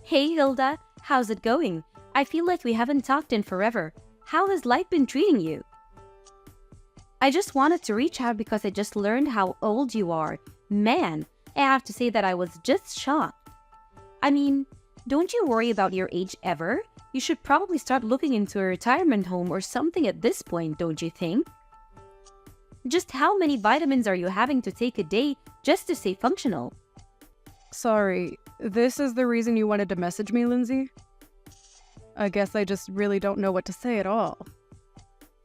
Hey Hilda, how's it going? I feel like we haven't talked in forever. How has life been treating you? I just wanted to reach out because I just learned how old you are. Man, I have to say that I was just shocked. I mean, don't you worry about your age ever? You should probably start looking into a retirement home or something at this point, don't you think? Just how many vitamins are you having to take a day just to stay functional? Sorry, this is the reason you wanted to message me, Lindsay? I guess I just really don't know what to say at all.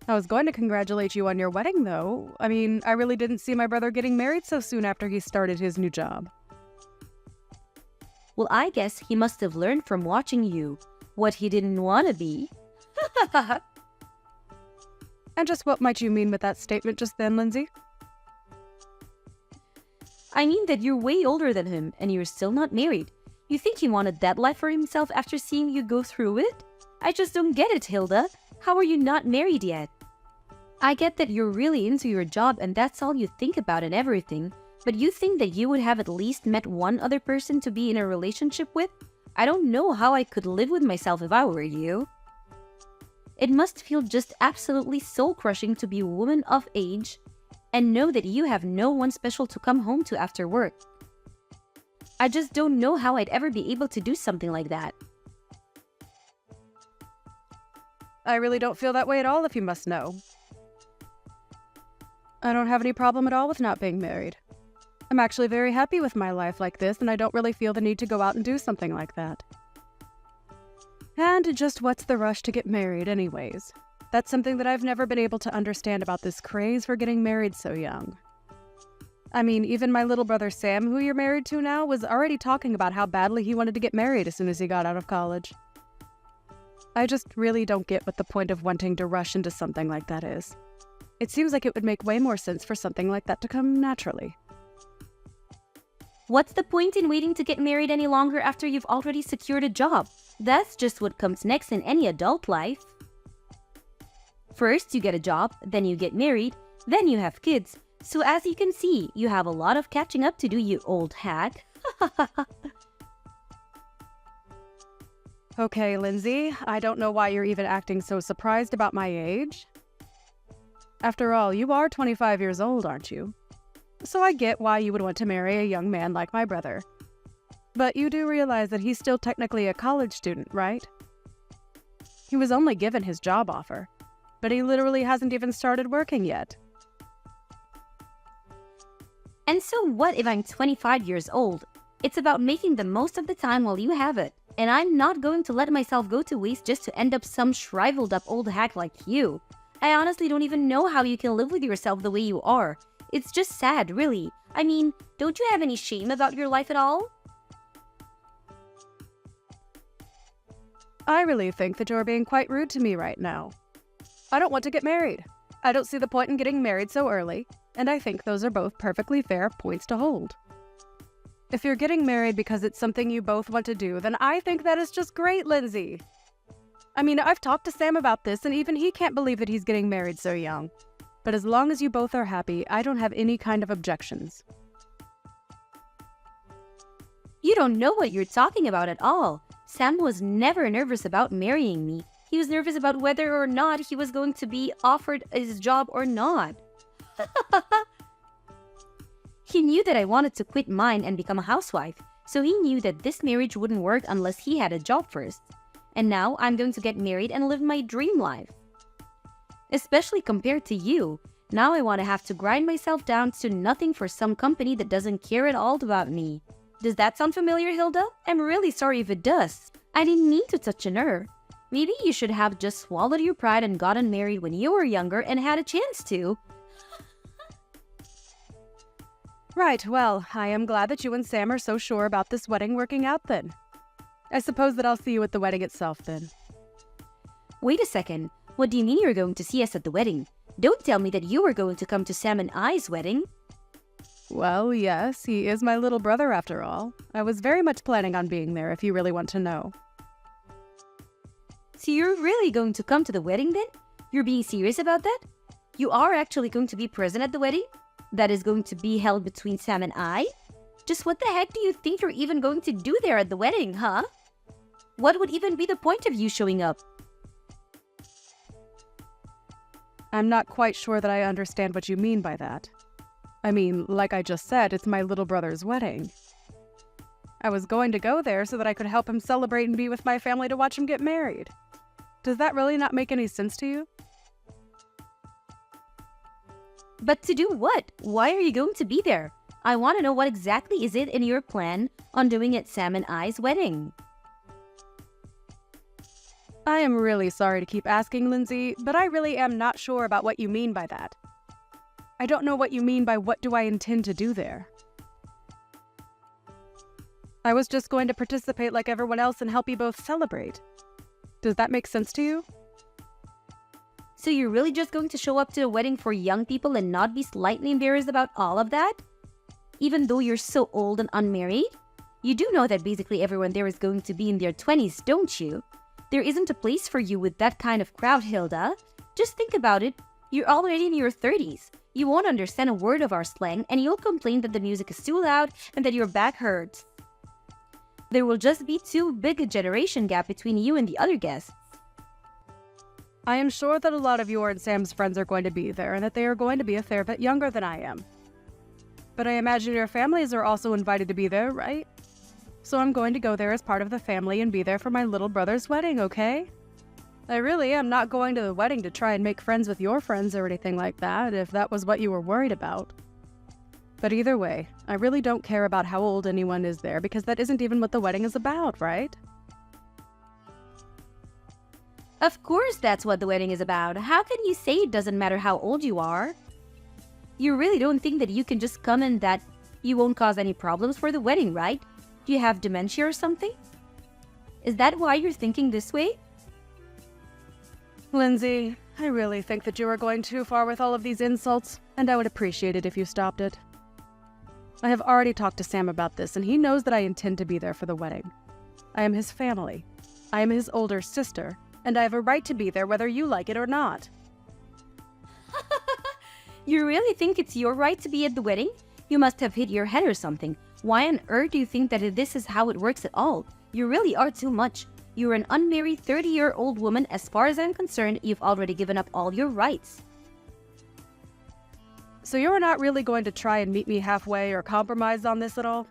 I was going to congratulate you on your wedding, though. I mean, I really didn't see my brother getting married so soon after he started his new job. Well, I guess he must have learned from watching you what he didn't want to be. And just what might you mean with that statement just then, Lindsay? I mean that you're way older than him and you're still not married. You think he wanted that life for himself after seeing you go through it? I just don't get it, Hilda. How are you not married yet? I get that you're really into your job and that's all you think about and everything, but you think that you would have at least met one other person to be in a relationship with? I don't know how I could live with myself if I were you. It must feel just absolutely soul-crushing to be a woman of age and know that you have no one special to come home to after work. I just don't know how I'd ever be able to do something like that. I really don't feel that way at all, if you must know. I don't have any problem at all with not being married. I'm actually very happy with my life like this, and I don't really feel the need to go out and do something like that. And just what's the rush to get married anyways? That's something that I've never been able to understand about this craze for getting married so young. I mean, even my little brother Sam, who you're married to now, was already talking about how badly he wanted to get married as soon as he got out of college. I just really don't get what the point of wanting to rush into something like that is. It seems like it would make way more sense for something like that to come naturally. What's the point in waiting to get married any longer after you've already secured a job? That's just what comes next in any adult life. First, you get a job, then you get married, then you have kids. So as you can see, you have a lot of catching up to do, you old hag. Okay, Lindsay, I don't know why you're even acting so surprised about my age. After all, you are 25 years old, aren't you? So I get why you would want to marry a young man like my brother. But you do realize that he's still technically a college student, right? He was only given his job offer, but he literally hasn't even started working yet. And so what if I'm 25 years old? It's about making the most of the time while you have it. And I'm not going to let myself go to waste just to end up some shriveled up old hack like you. I honestly don't even know how you can live with yourself the way you are. It's just sad, really. I mean, don't you have any shame about your life at all? I really think that you're being quite rude to me right now. I don't want to get married. I don't see the point in getting married so early, and I think those are both perfectly fair points to hold. If you're getting married because it's something you both want to do, then I think that is just great, Lindsay. I mean, I've talked to Sam about this, and even he can't believe that he's getting married so young. But as long as you both are happy, I don't have any kind of objections. You don't know what you're talking about at all. Sam was never nervous about marrying me. He was nervous about whether or not he was going to be offered his job or not. He knew that I wanted to quit mine and become a housewife, so he knew that this marriage wouldn't work unless he had a job first. And now I'm going to get married and live my dream life. Especially compared to you. Now I want to have to grind myself down to nothing for some company that doesn't care at all about me. Does that sound familiar, Hilda? I'm really sorry if it does. I didn't mean to touch a nerve. Maybe you should have just swallowed your pride and gotten married when you were younger and had a chance to. Right, well, I am glad that you and Sam are so sure about this wedding working out then. I suppose that I'll see you at the wedding itself then. Wait a second. What do you mean you're going to see us at the wedding? Don't tell me that you were going to come to Sam and I's wedding. Well, yes, he is my little brother after all. I was very much planning on being there if you really want to know. So you're really going to come to the wedding then? You're being serious about that? You are actually going to be present at the wedding? That is going to be held between Sam and I? Just what the heck do you think you're even going to do there at the wedding, huh? What would even be the point of you showing up? I'm not quite sure that I understand what you mean by that. I mean, like I just said, it's my little brother's wedding. I was going to go there so that I could help him celebrate and be with my family to watch him get married. Does that really not make any sense to you? But to do what? Why are you going to be there? I want to know what exactly is it in your plan on doing at Sam and I's wedding. I am really sorry to keep asking, Lindsay, but I really am not sure about what you mean by that. I don't know what you mean by what do I intend to do there. I was just going to participate like everyone else and help you both celebrate. Does that make sense to you? So you're really just going to show up to a wedding for young people and not be slightly embarrassed about all of that? Even though you're so old and unmarried? You do know that basically everyone there is going to be in their 20s, don't you? There isn't a place for you with that kind of crowd, Hilda. Just think about it. You're already in your 30s. You won't understand a word of our slang and you'll complain that the music is too loud and that your back hurts. There will just be too big a generation gap between you and the other guests. I am sure that a lot of your and Sam's friends are going to be there and that they are going to be a fair bit younger than I am. But I imagine your families are also invited to be there, right? So I'm going to go there as part of the family and be there for my little brother's wedding, okay? I really am not going to the wedding to try and make friends with your friends or anything like that, if that was what you were worried about. But either way, I really don't care about how old anyone is there because that isn't even what the wedding is about, right? Of course that's what the wedding is about. How can you say it doesn't matter how old you are? You really don't think that you can just come and that you won't cause any problems for the wedding, right? Do you have dementia or something? Is that why you're thinking this way? Lindsay, I really think that you are going too far with all of these insults, and I would appreciate it if you stopped it. I have already talked to Sam about this, and he knows that I intend to be there for the wedding. I am his family. I am his older sister, and I have a right to be there whether you like it or not. You really think it's your right to be at the wedding? You must have hit your head or something. Why on earth do you think that this is how it works at all? You really are too much. You're an unmarried 30-year-old woman. As far as I'm concerned, you've already given up all your rights. So you're not really going to try and meet me halfway or compromise on this at all?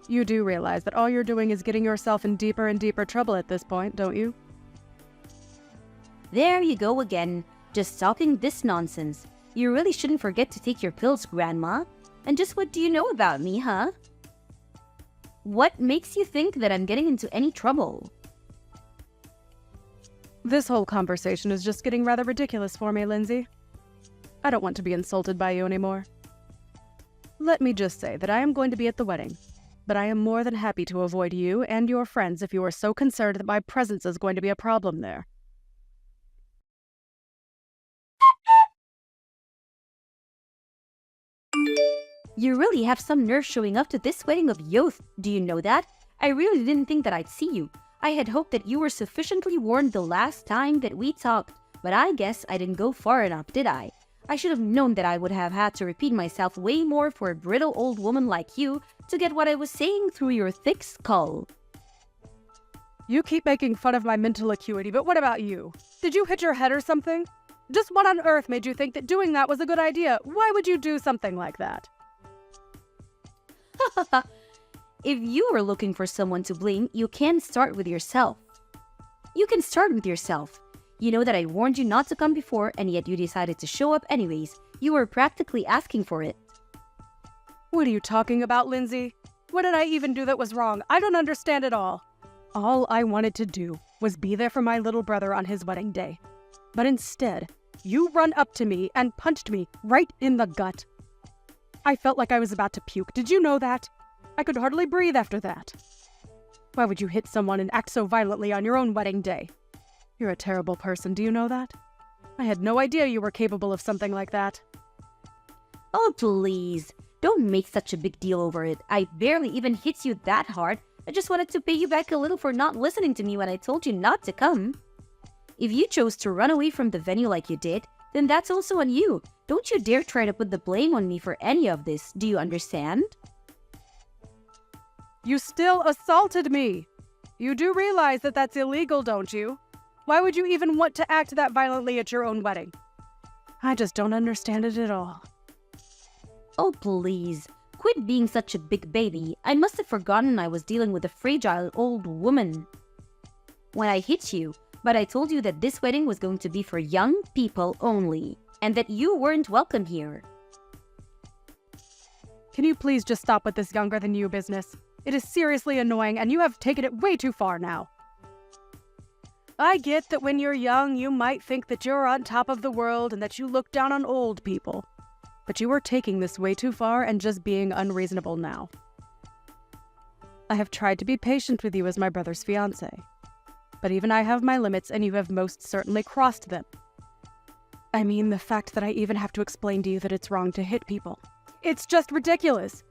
You do realize that all you're doing is getting yourself in deeper and deeper trouble at this point, don't you? There you go again, just talking this nonsense. You really shouldn't forget to take your pills, Grandma. And just what do you know about me, huh? What makes you think that I'm getting into any trouble? This whole conversation is just getting rather ridiculous for me, Lindsay. I don't want to be insulted by you anymore. Let me just say that I am going to be at the wedding, but I am more than happy to avoid you and your friends if you are so concerned that my presence is going to be a problem there. You really have some nerve showing up to this wedding of youth. Do you know that? I really didn't think that I'd see you. I had hoped that you were sufficiently warned the last time that we talked, but I guess I didn't go far enough, did I? I should have known that I would have had to repeat myself way more for a brittle old woman like you to get what I was saying through your thick skull. You keep making fun of my mental acuity, but what about you? Did you hit your head or something? Just what on earth made you think that doing that was a good idea? Why would you do something like that? If you were looking for someone to blame, you can start with yourself. You can start with yourself. You know that I warned you not to come before, and yet you decided to show up anyways. You were practically asking for it. What are you talking about, Lindsay? What did I even do that was wrong? I don't understand at all. All I wanted to do was be there for my little brother on his wedding day. But instead, you run up to me and punched me right in the gut. I felt like I was about to puke. Did you know that? I could hardly breathe after that. Why would you hit someone and act so violently on your own wedding day? You're a terrible person, do you know that? I had no idea you were capable of something like that. Oh, please. Don't make such a big deal over it. I barely even hit you that hard. I just wanted to pay you back a little for not listening to me when I told you not to come. If you chose to run away from the venue like you did, then that's also on you. Don't you dare try to put the blame on me for any of this. Do you understand? You still assaulted me. You do realize that that's illegal, don't you? Why would you even want to act that violently at your own wedding? I just don't understand it at all. Oh, please. Quit being such a big baby. I must have forgotten I was dealing with a fragile old woman when I hit you, but I told you that this wedding was going to be for young people only, and that you weren't welcome here. Can you please just stop with this younger than you business? It is seriously annoying, and you have taken it way too far now. I get that when you're young, you might think that you're on top of the world and that you look down on old people. But you are taking this way too far and just being unreasonable now. I have tried to be patient with you as my brother's fiancé. But even I have my limits, and you have most certainly crossed them. I mean, the fact that I even have to explain to you that it's wrong to hit people. It's just ridiculous.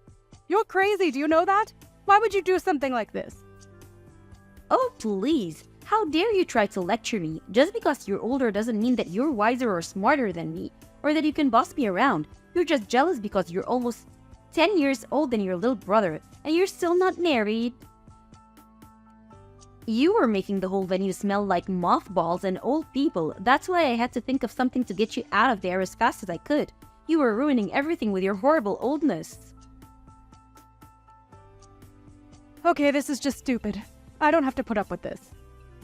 You're crazy, do you know that? Why would you do something like this? Oh, please. How dare you try to lecture me? Just because you're older doesn't mean that you're wiser or smarter than me, or that you can boss me around. You're just jealous because you're almost 10 years older than your little brother, and you're still not married. You were making the whole venue smell like mothballs and old people. That's why I had to think of something to get you out of there as fast as I could. You were ruining everything with your horrible oldness. Okay, this is just stupid. I don't have to put up with this.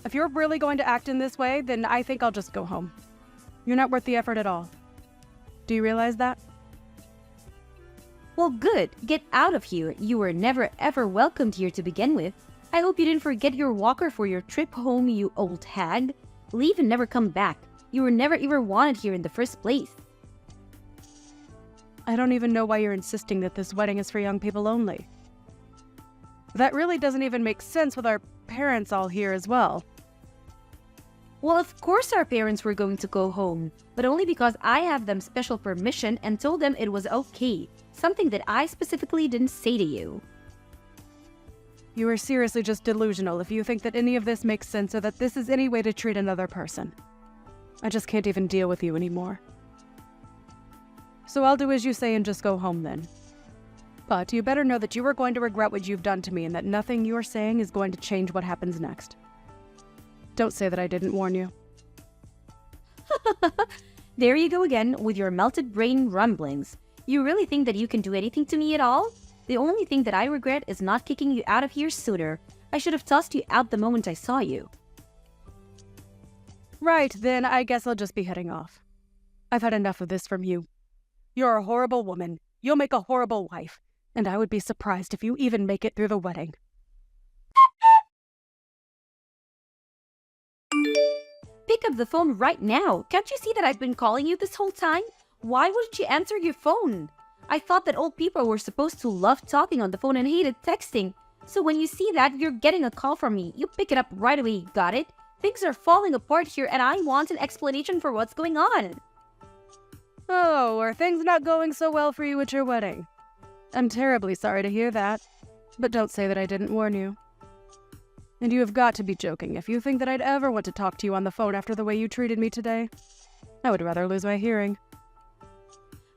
If you're really going to act in this way, then I think I'll just go home. You're not worth the effort at all. Do you realize that? Well, good. Get out of here. You were never ever welcomed here to begin with. I hope you didn't forget your walker for your trip home, you old hag. Leave and never come back. You were never even wanted here in the first place. I don't even know why you're insisting that this wedding is for young people only. That really doesn't even make sense with our parents all here as well. Well, of course our parents were going to go home, but only because I have them special permission and told them it was okay. Something that I specifically didn't say to you. You are seriously just delusional if you think that any of this makes sense or that this is any way to treat another person. I just can't even deal with you anymore. So I'll do as you say and just go home then. But you better know that you are going to regret what you've done to me and that nothing you are saying is going to change what happens next. Don't say that I didn't warn you. There you go again with your melted brain rumblings. You really think that you can do anything to me at all? The only thing that I regret is not kicking you out of here sooner. I should have tossed you out the moment I saw you. Right, then I guess I'll just be heading off. I've had enough of this from you. You're a horrible woman. You'll make a horrible wife. And I would be surprised if you even make it through the wedding. Pick up the phone right now. Can't you see that I've been calling you this whole time? Why wouldn't you answer your phone? I thought that old people were supposed to love talking on the phone and hated texting. So when you see that you're getting a call from me, you pick it up right away, got it? Things are falling apart here and I want an explanation for what's going on. Oh, are things not going so well for you at your wedding? I'm terribly sorry to hear that, but don't say that I didn't warn you. And you have got to be joking if you think that I'd ever want to talk to you on the phone after the way you treated me today. I would rather lose my hearing.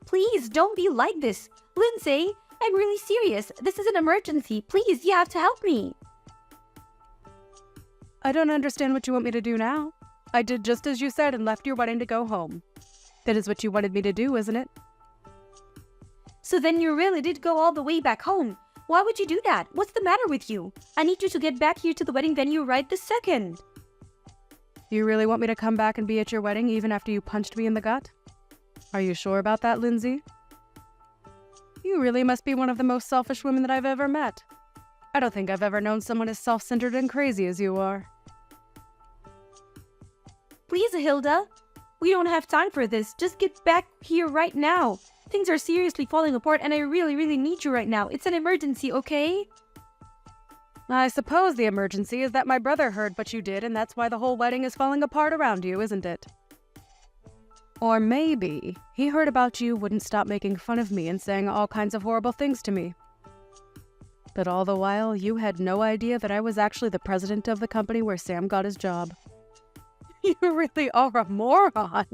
Please, don't be like this. Lindsay, I'm really serious. This is an emergency. Please, you have to help me. I don't understand what you want me to do now. I did just as you said and left your wedding to go home. That is what you wanted me to do, isn't it? So then you really did go all the way back home. Why would you do that? What's the matter with you? I need you to get back here to the wedding venue right this second. You really want me to come back and be at your wedding even after you punched me in the gut? Are you sure about that, Lindsay? You really must be one of the most selfish women that I've ever met. I don't think I've ever known someone as self-centered and crazy as you are. Please, Hilda. We don't have time for this. Just get back here right now. Things are seriously falling apart and I really, really need you right now. It's an emergency, okay? I suppose the emergency is that my brother heard what you did and that's why the whole wedding is falling apart around you, isn't it? Or maybe he heard about you wouldn't stop making fun of me and saying all kinds of horrible things to me. But all the while, you had no idea that I was actually the president of the company where Sam got his job. You really are a moron.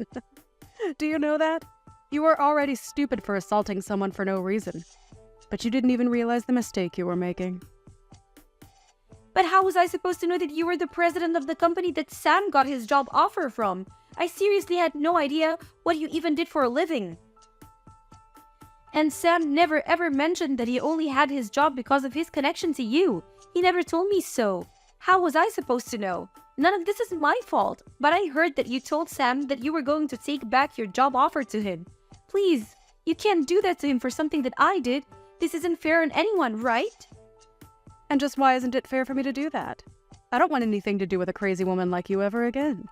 Do you know that? You were already stupid for assaulting someone for no reason. But you didn't even realize the mistake you were making. But how was I supposed to know that you were the president of the company that Sam got his job offer from? I seriously had no idea what you even did for a living. And Sam never ever mentioned that he only had his job because of his connection to you. He never told me so. How was I supposed to know? None of this is my fault, but I heard that you told Sam that you were going to take back your job offer to him. Please, you can't do that to him for something that I did. This isn't fair on anyone, right? And just why isn't it fair for me to do that? I don't want anything to do with a crazy woman like you ever again.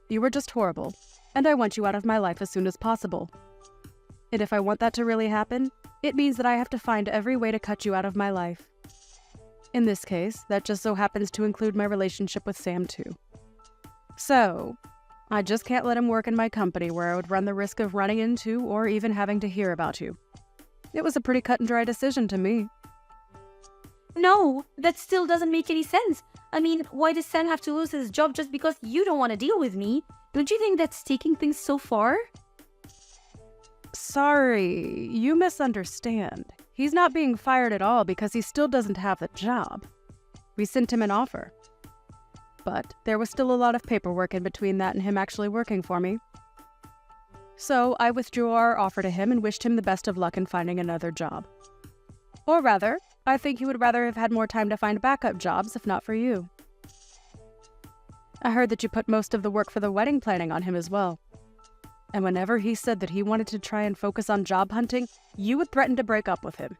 You were just horrible, and I want you out of my life as soon as possible. And if I want that to really happen, it means that I have to find every way to cut you out of my life. In this case, that just so happens to include my relationship with Sam too. So, I just can't let him work in my company where I would run the risk of running into or even having to hear about you. It was a pretty cut and dry decision to me. No, that still doesn't make any sense. I mean, why does Sam have to lose his job just because you don't want to deal with me? Don't you think that's taking things so far? Sorry, you misunderstand. He's not being fired at all because he still doesn't have the job. We sent him an offer. But there was still a lot of paperwork in between that and him actually working for me. So I withdrew our offer to him and wished him the best of luck in finding another job. Or rather, I think he would rather have had more time to find backup jobs if not for you. I heard that you put most of the work for the wedding planning on him as well. And whenever he said that he wanted to try and focus on job hunting, you would threaten to break up with him.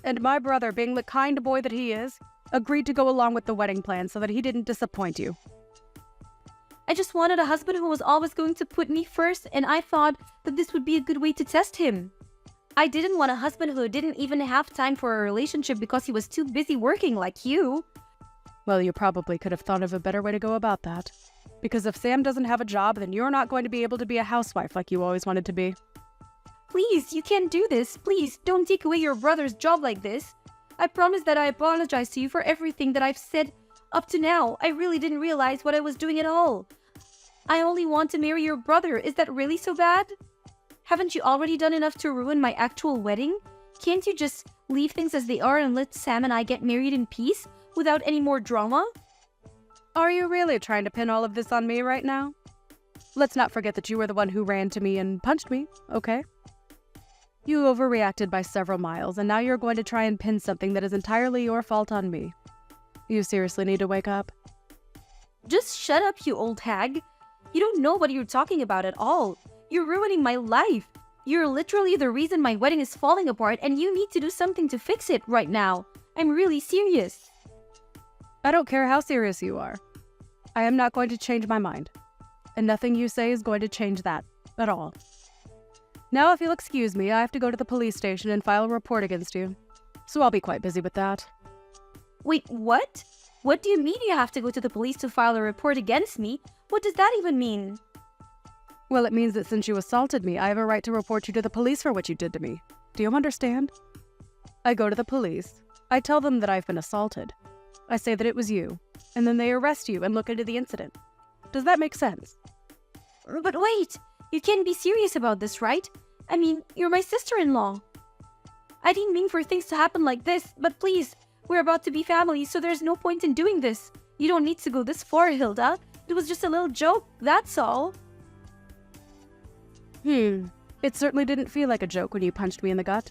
And my brother, being the kind boy that he is, agreed to go along with the wedding plan so that he didn't disappoint you. I just wanted a husband who was always going to put me first, and I thought that this would be a good way to test him. I didn't want a husband who didn't even have time for a relationship because he was too busy working like you. Well, you probably could have thought of a better way to go about that. Because if Sam doesn't have a job, then you're not going to be able to be a housewife like you always wanted to be. Please, you can't do this. Please, don't take away your brother's job like this. I promise that I apologize to you for everything that I've said up to now. I really didn't realize what I was doing at all. I only want to marry your brother. Is that really so bad? Haven't you already done enough to ruin my actual wedding? Can't you just leave things as they are and let Sam and I get married in peace without any more drama? Are you really trying to pin all of this on me right now? Let's not forget that you were the one who ran to me and punched me, okay? You overreacted by several miles, and now you're going to try and pin something that is entirely your fault on me. You seriously need to wake up. Just shut up, you old hag. You don't know what you're talking about at all. You're ruining my life. You're literally the reason my wedding is falling apart, and you need to do something to fix it right now. I'm really serious. I don't care how serious you are. I am not going to change my mind. And nothing you say is going to change that at all. Now, if you'll excuse me, I have to go to the police station and file a report against you. So I'll be quite busy with that. Wait, what? What do you mean you have to go to the police to file a report against me? What does that even mean? Well, it means that since you assaulted me, I have a right to report you to the police for what you did to me. Do you understand? I go to the police. I tell them that I've been assaulted. I say that it was you, and then they arrest you and look into the incident. Does that make sense? But wait, you can't be serious about this, right? I mean, you're my sister-in-law. I didn't mean for things to happen like this, but please, we're about to be family, so there's no point in doing this. You don't need to go this far, Hilda. It was just a little joke, that's all. It certainly didn't feel like a joke when you punched me in the gut.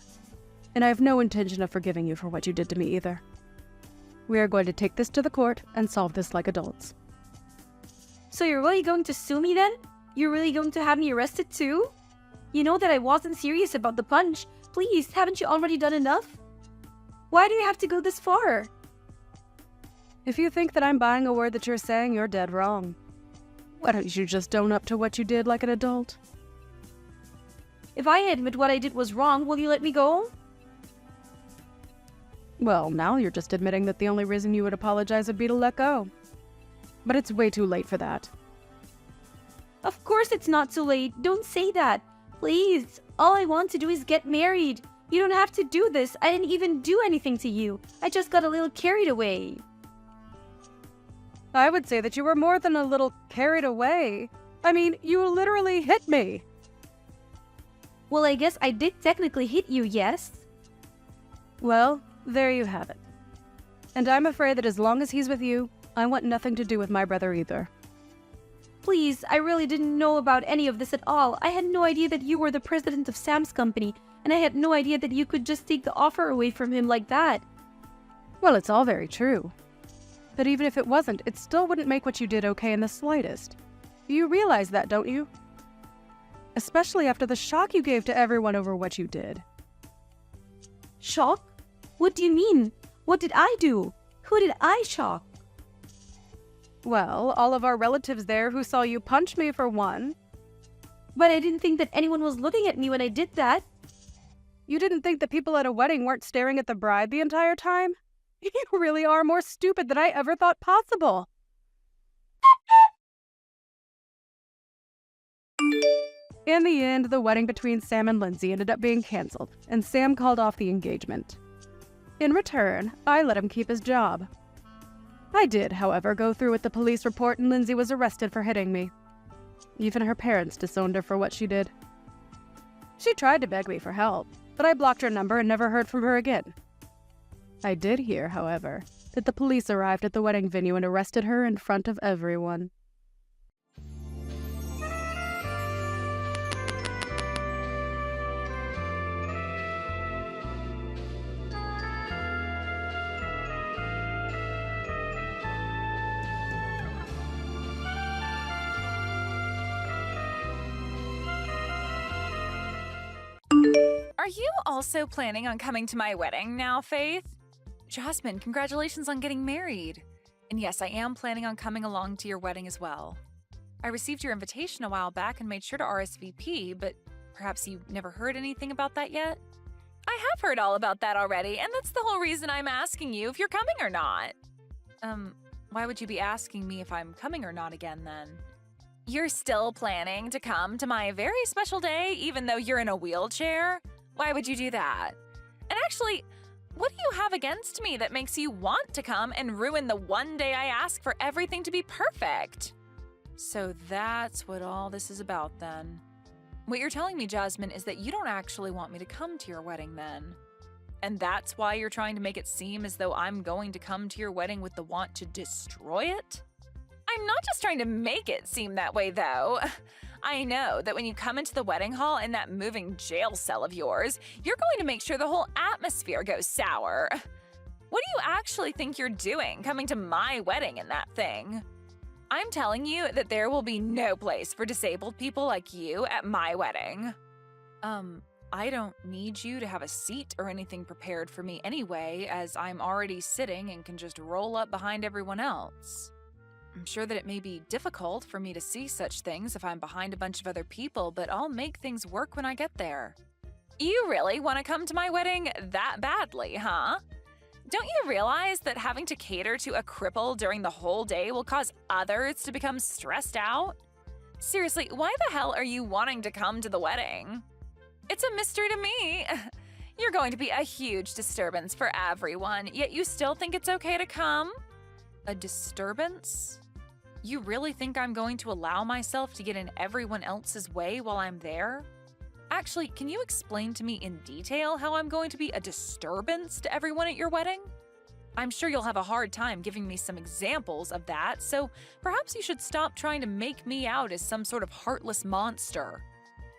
And I have no intention of forgiving you for what you did to me either. We are going to take this to the court and solve this like adults. So you're really going to sue me then? You're really going to have me arrested too? You know that I wasn't serious about the punch. Please, haven't you already done enough? Why do you have to go this far? If you think that I'm buying a word that you're saying, you're dead wrong. Why don't you just own up to what you did like an adult? If I admit what I did was wrong, will you let me go? Well, now you're just admitting that the only reason you would apologize would be to let go. But it's way too late for that. Of course it's not too late. Don't say that. Please. All I want to do is get married. You don't have to do this. I didn't even do anything to you. I just got a little carried away. I would say that you were more than a little carried away. I mean, you literally hit me. Well, I guess I did technically hit you, yes? Well, there you have it. And I'm afraid that as long as he's with you, I want nothing to do with my brother either. Please, I really didn't know about any of this at all. I had no idea that you were the president of Sam's company, and I had no idea that you could just take the offer away from him like that. Well, it's all very true. But even if it wasn't, it still wouldn't make what you did okay in the slightest. You realize that, don't you? Especially after the shock you gave to everyone over what you did. Shock? What do you mean? What did I do? Who did I shock? Well, all of our relatives there who saw you punch me for one. But I didn't think that anyone was looking at me when I did that. You didn't think the people at a wedding weren't staring at the bride the entire time? You really are more stupid than I ever thought possible. In the end, the wedding between Sam and Lindsay ended up being canceled, and Sam called off the engagement. In return, I let him keep his job. I did, however, go through with the police report, and Lindsay was arrested for hitting me. Even her parents disowned her for what she did. She tried to beg me for help, but I blocked her number and never heard from her again. I did hear, however, that the police arrived at the wedding venue and arrested her in front of everyone. Are you also planning on coming to my wedding now, Faith? Jasmine, congratulations on getting married. And yes, I am planning on coming along to your wedding as well. I received your invitation a while back and made sure to RSVP, but perhaps you never heard anything about that yet? I have heard all about that already, and that's the whole reason I'm asking you if you're coming or not. Why would you be asking me if I'm coming or not again then? You're still planning to come to my very special day even though you're in a wheelchair? Why would you do that? And actually, what do you have against me that makes you want to come and ruin the one day I ask for everything to be perfect? So that's what all this is about then. What you're telling me, Jasmine, is that you don't actually want me to come to your wedding then. And that's why you're trying to make it seem as though I'm going to come to your wedding with the want to destroy it? I'm not just trying to make it seem that way, though. I know that when you come into the wedding hall in that moving jail cell of yours, you're going to make sure the whole atmosphere goes sour. What do you actually think you're doing coming to my wedding in that thing? I'm telling you that there will be no place for disabled people like you at my wedding. I don't need you to have a seat or anything prepared for me anyway, as I'm already sitting and can just roll up behind everyone else. I'm sure that it may be difficult for me to see such things if I'm behind a bunch of other people, but I'll make things work when I get there. You really want to come to my wedding that badly, huh? Don't you realize that having to cater to a cripple during the whole day will cause others to become stressed out? Seriously, why the hell are you wanting to come to the wedding? It's a mystery to me. You're going to be a huge disturbance for everyone, yet you still think it's okay to come? A disturbance? You really think I'm going to allow myself to get in everyone else's way while I'm there? Actually, can you explain to me in detail how I'm going to be a disturbance to everyone at your wedding? I'm sure you'll have a hard time giving me some examples of that, so perhaps you should stop trying to make me out as some sort of heartless monster.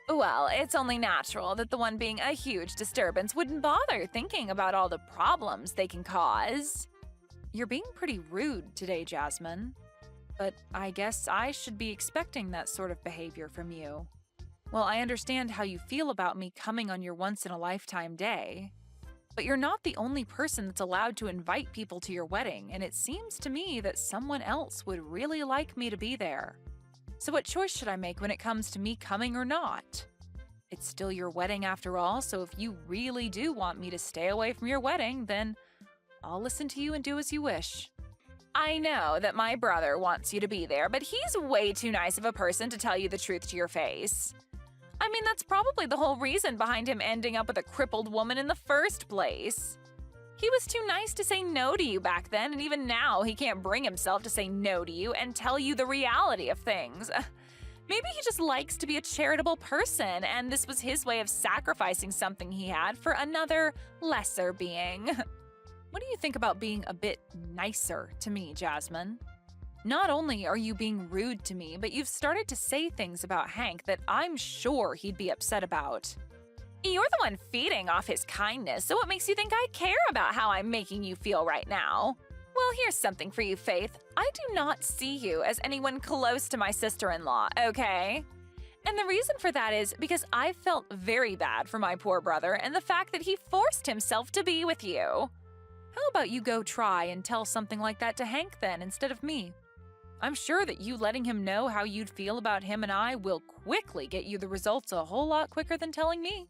Well, it's only natural that the one being a huge disturbance wouldn't bother thinking about all the problems they can cause. You're being pretty rude today, Jasmine. But I guess I should be expecting that sort of behavior from you. Well, I understand how you feel about me coming on your once-in-a-lifetime day. But you're not the only person that's allowed to invite people to your wedding, and it seems to me that someone else would really like me to be there. So what choice should I make when it comes to me coming or not? It's still your wedding after all, so if you really do want me to stay away from your wedding, then I'll listen to you and do as you wish. I know that my brother wants you to be there, but he's way too nice of a person to tell you the truth to your face. I mean, that's probably the whole reason behind him ending up with a crippled woman in the first place. He was too nice to say no to you back then, and even now he can't bring himself to say no to you and tell you the reality of things. Maybe he just likes to be a charitable person, and this was his way of sacrificing something he had for another, lesser being. What do you think about being a bit nicer to me, Jasmine? Not only are you being rude to me, but you've started to say things about Hank that I'm sure he'd be upset about. You're the one feeding off his kindness, so what makes you think I care about how I'm making you feel right now? Well, here's something for you, Faith. I do not see you as anyone close to my sister-in-law, okay? And the reason for that is because I felt very bad for my poor brother and the fact that he forced himself to be with you. How about you go try and tell something like that to Hank then instead of me? I'm sure that you letting him know how you'd feel about him and I will quickly get you the results a whole lot quicker than telling me.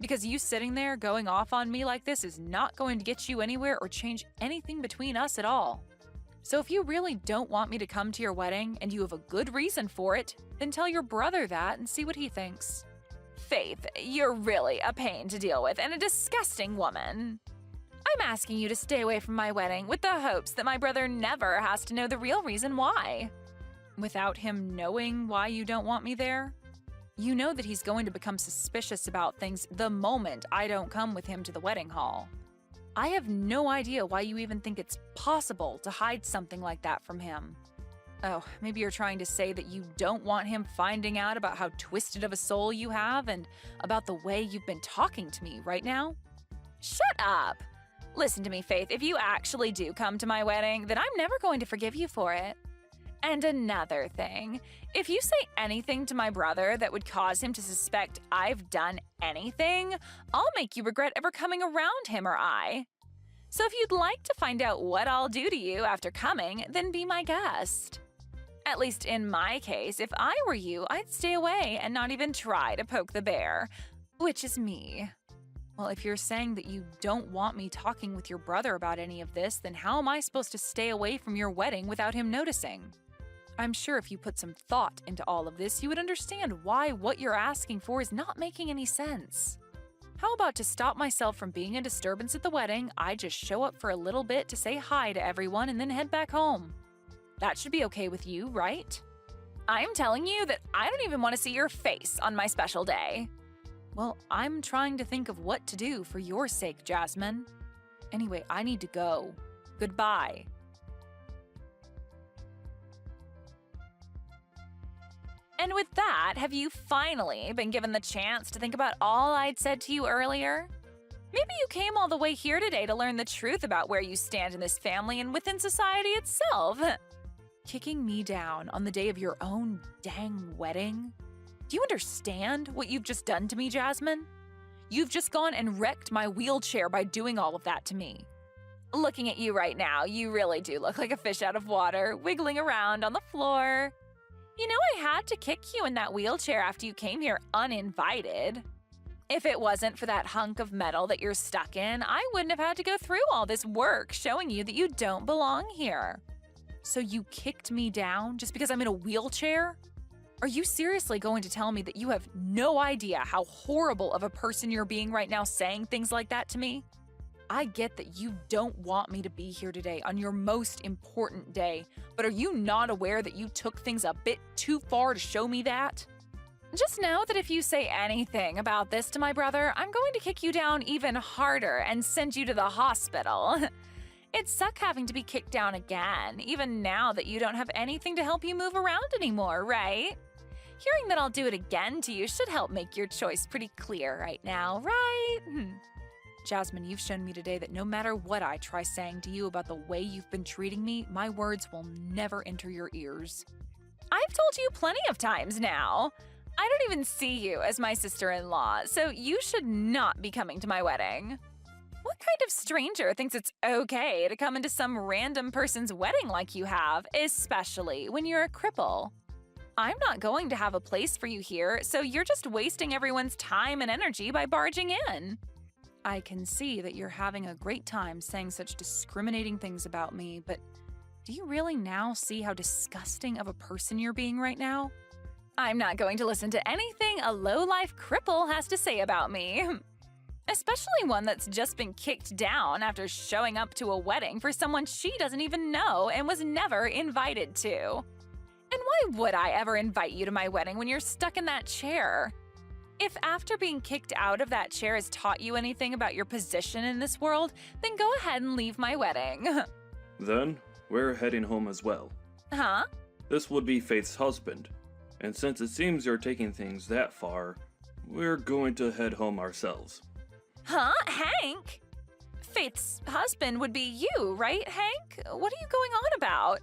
Because you sitting there going off on me like this is not going to get you anywhere or change anything between us at all. So if you really don't want me to come to your wedding and you have a good reason for it, then tell your brother that and see what he thinks. Faith, you're really a pain to deal with and a disgusting woman. I'm asking you to stay away from my wedding with the hopes that my brother never has to know the real reason why. Without him knowing why you don't want me there? You know that he's going to become suspicious about things the moment I don't come with him to the wedding hall. I have no idea why you even think it's possible to hide something like that from him. Oh, maybe you're trying to say that you don't want him finding out about how twisted of a soul you have and about the way you've been talking to me right now? Shut up! Listen to me, Faith, if you actually do come to my wedding, then I'm never going to forgive you for it. And another thing, if you say anything to my brother that would cause him to suspect I've done anything, I'll make you regret ever coming around him or I. So if you'd like to find out what I'll do to you after coming, then be my guest. At least in my case, if I were you, I'd stay away and not even try to poke the bear, which is me. Well, if you're saying that you don't want me talking with your brother about any of this, then how am I supposed to stay away from your wedding without him noticing? I'm sure if you put some thought into all of this, you would understand why what you're asking for is not making any sense. How about to stop myself from being a disturbance at the wedding, I just show up for a little bit to say hi to everyone and then head back home? That should be okay with you, right? I'm telling you that I don't even want to see your face on my special day. Well, I'm trying to think of what to do for your sake, Jasmine. Anyway, I need to go. Goodbye. And with that, have you finally been given the chance to think about all I'd said to you earlier? Maybe you came all the way here today to learn the truth about where you stand in this family and within society itself. Kicking me down on the day of your own dang wedding? Do you understand what you've just done to me, Jasmine? You've just gone and wrecked my wheelchair by doing all of that to me. Looking at you right now, you really do look like a fish out of water, wiggling around on the floor. You know, I had to kick you in that wheelchair after you came here uninvited. If it wasn't for that hunk of metal that you're stuck in, I wouldn't have had to go through all this work showing you that you don't belong here. So you kicked me down just because I'm in a wheelchair? Are you seriously going to tell me that you have no idea how horrible of a person you're being right now saying things like that to me? I get that you don't want me to be here today on your most important day, but are you not aware that you took things a bit too far to show me that? Just know that if you say anything about this to my brother, I'm going to kick you down even harder and send you to the hospital. It'd suck having to be kicked down again, even now that you don't have anything to help you move around anymore, right? Hearing that I'll do it again to you should help make your choice pretty clear right now, right? Jasmine, you've shown me today that no matter what I try saying to you about the way you've been treating me, my words will never enter your ears. I've told you plenty of times now. I don't even see you as my sister-in-law, so you should not be coming to my wedding. What kind of stranger thinks it's okay to come into some random person's wedding like you have, especially when you're a cripple? I'm not going to have a place for you here, so you're just wasting everyone's time and energy by barging in. I can see that you're having a great time saying such discriminating things about me, but do you really now see how disgusting of a person you're being right now? I'm not going to listen to anything a low-life cripple has to say about me. Especially one that's just been kicked down after showing up to a wedding for someone she doesn't even know and was never invited to. And why would I ever invite you to my wedding when you're stuck in that chair? If after being kicked out of that chair has taught you anything about your position in this world, then go ahead and leave my wedding. Then, we're heading home as well. Huh? This would be Faith's husband, and since it seems you're taking things that far, we're going to head home ourselves. Huh? Hank? Faith's husband would be you, right, Hank? What are you going on about?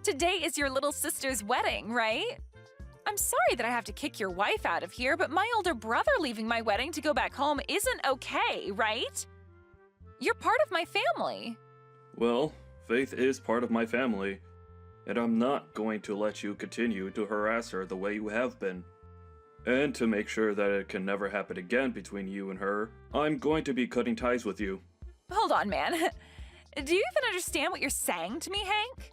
Today is your little sister's wedding, right? I'm sorry that I have to kick your wife out of here, but my older brother leaving my wedding to go back home isn't okay, right? You're part of my family. Well, Faith is part of my family, and I'm not going to let you continue to harass her the way you have been. And to make sure that it can never happen again between you and her, I'm going to be cutting ties with you. Hold on, man. Do you even understand what you're saying to me, Hank?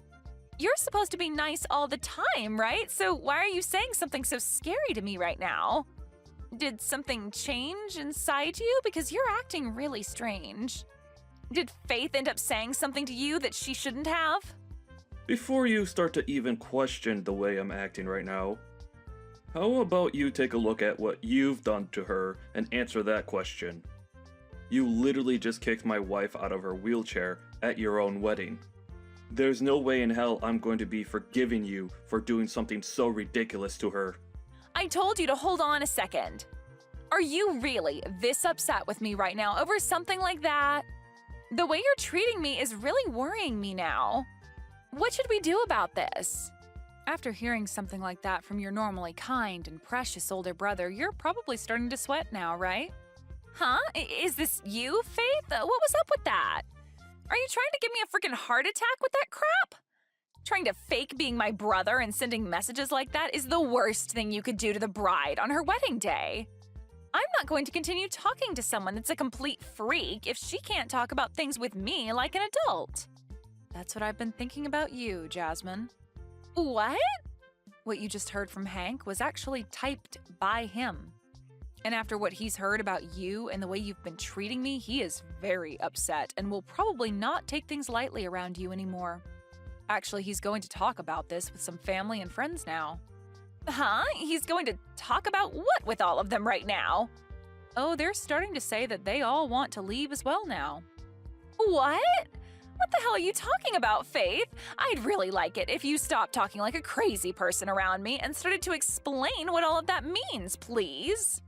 You're supposed to be nice all the time, right? So why are you saying something so scary to me right now? Did something change inside you? Because you're acting really strange. Did Faith end up saying something to you that she shouldn't have? Before you start to even question the way I'm acting right now, how about you take a look at what you've done to her and answer that question? You literally just kicked my wife out of her wheelchair at your own wedding. There's no way in hell I'm going to be forgiving you for doing something so ridiculous to her. I told you to hold on a second. Are you really this upset with me right now over something like that? The way you're treating me is really worrying me now. What should we do about this? After hearing something like that from your normally kind and precious older brother, you're probably starting to sweat now, right? Huh? Is this you, Faith? What was up with that? Are you trying to give me a freaking heart attack with that crap? Trying to fake being my brother and sending messages like that is the worst thing you could do to the bride on her wedding day. I'm not going to continue talking to someone that's a complete freak if she can't talk about things with me like an adult. That's what I've been thinking about you, Jasmine. What? What you just heard from Hank was actually typed by him. And after what he's heard about you and the way you've been treating me, he is very upset and will probably not take things lightly around you anymore. Actually, he's going to talk about this with some family and friends now. Huh? He's going to talk about what with all of them right now? Oh, they're starting to say that they all want to leave as well now. What? What the hell are you talking about, Faith? I'd really like it if you stopped talking like a crazy person around me and started to explain what all of that means, please.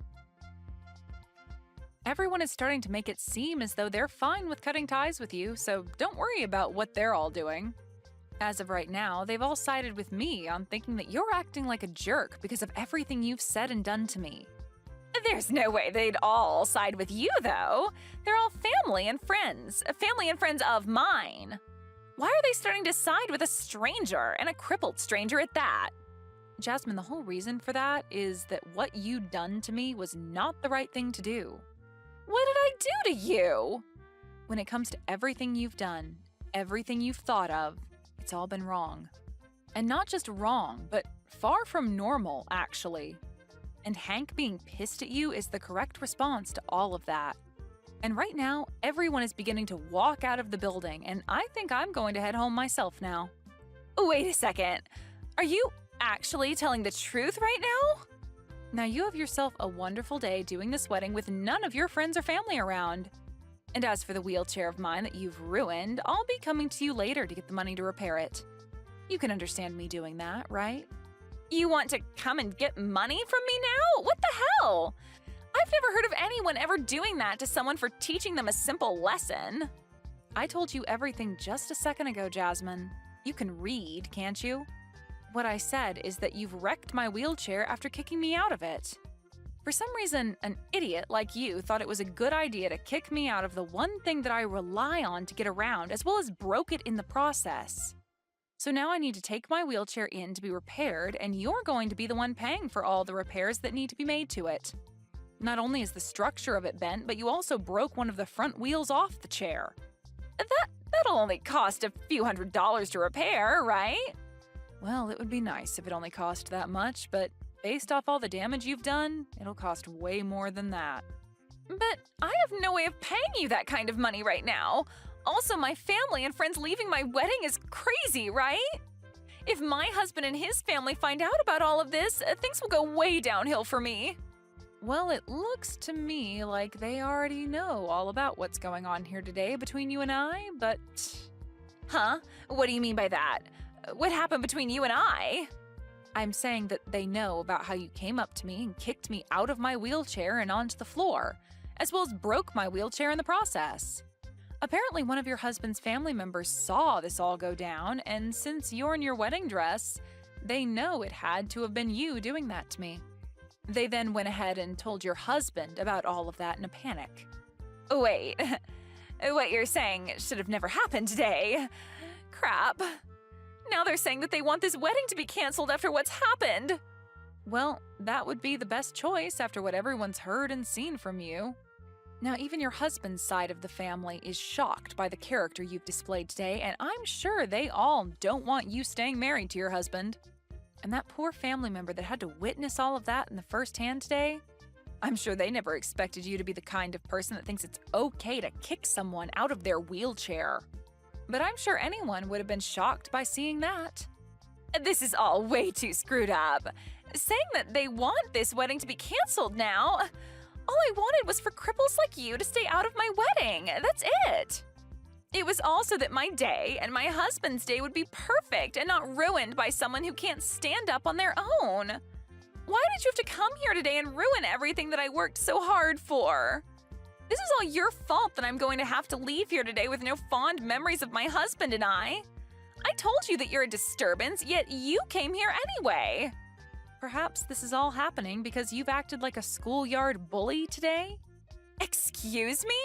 Everyone is starting to make it seem as though they're fine with cutting ties with you, so don't worry about what they're all doing. As of right now, they've all sided with me on thinking that you're acting like a jerk because of everything you've said and done to me. There's no way they'd all side with you, though. They're all family and friends of mine. Why are they starting to side with a stranger, and a crippled stranger at that? Jasmine, the whole reason for that is that what you'd done to me was not the right thing to do. What did I do to you? When it comes to everything you've done, everything you've thought of, it's all been wrong. And not just wrong, but far from normal, actually. And Hank being pissed at you is the correct response to all of that. And right now, everyone is beginning to walk out of the building, and I think I'm going to head home myself now. Wait a second. Are you actually telling the truth right now? Now you have yourself a wonderful day doing this wedding with none of your friends or family around. And as for the wheelchair of mine that you've ruined, I'll be coming to you later to get the money to repair it. You can understand me doing that, right? You want to come and get money from me now? What the hell? I've never heard of anyone ever doing that to someone for teaching them a simple lesson. I told you everything just a second ago, Jasmine. You can read, can't you? What I said is that you've wrecked my wheelchair after kicking me out of it. For some reason, an idiot like you thought it was a good idea to kick me out of the one thing that I rely on to get around, as well as broke it in the process. So now I need to take my wheelchair in to be repaired, and you're going to be the one paying for all the repairs that need to be made to it. Not only is the structure of it bent, but you also broke one of the front wheels off the chair. That'll only cost a few $100s to repair, right? Well, it would be nice if it only cost that much, but based off all the damage you've done, it'll cost way more than that. But I have no way of paying you that kind of money right now. Also, my family and friends leaving my wedding is crazy, right? If my husband and his family find out about all of this, things will go way downhill for me. Well, it looks to me like they already know all about what's going on here today between you and I, but... Huh? What do you mean by that? What happened between you and I? I'm saying that they know about how you came up to me and kicked me out of my wheelchair and onto the floor, as well as broke my wheelchair in the process. Apparently, one of your husband's family members saw this all go down, and since you're in your wedding dress, they know it had to have been you doing that to me. They then went ahead and told your husband about all of that in a panic. Wait, what you're saying should have never happened today. Crap. Now they're saying that they want this wedding to be canceled after what's happened. Well, that would be the best choice after what everyone's heard and seen from you. Now, even your husband's side of the family is shocked by the character you've displayed today, and I'm sure they all don't want you staying married to your husband. And that poor family member that had to witness all of that in the first hand today, I'm sure they never expected you to be the kind of person that thinks it's okay to kick someone out of their wheelchair. But I'm sure anyone would have been shocked by seeing that. This is all way too screwed up. Saying that they want this wedding to be canceled now. All I wanted was for cripples like you to stay out of my wedding. That's it. It was also that my day and my husband's day would be perfect and not ruined by someone who can't stand up on their own. Why did you have to come here today and ruin everything that I worked so hard for? This is all your fault that I'm going to have to leave here today with no fond memories of my husband and I. I told you that you're a disturbance, yet you came here anyway. Perhaps this is all happening because you've acted like a schoolyard bully today? Excuse me?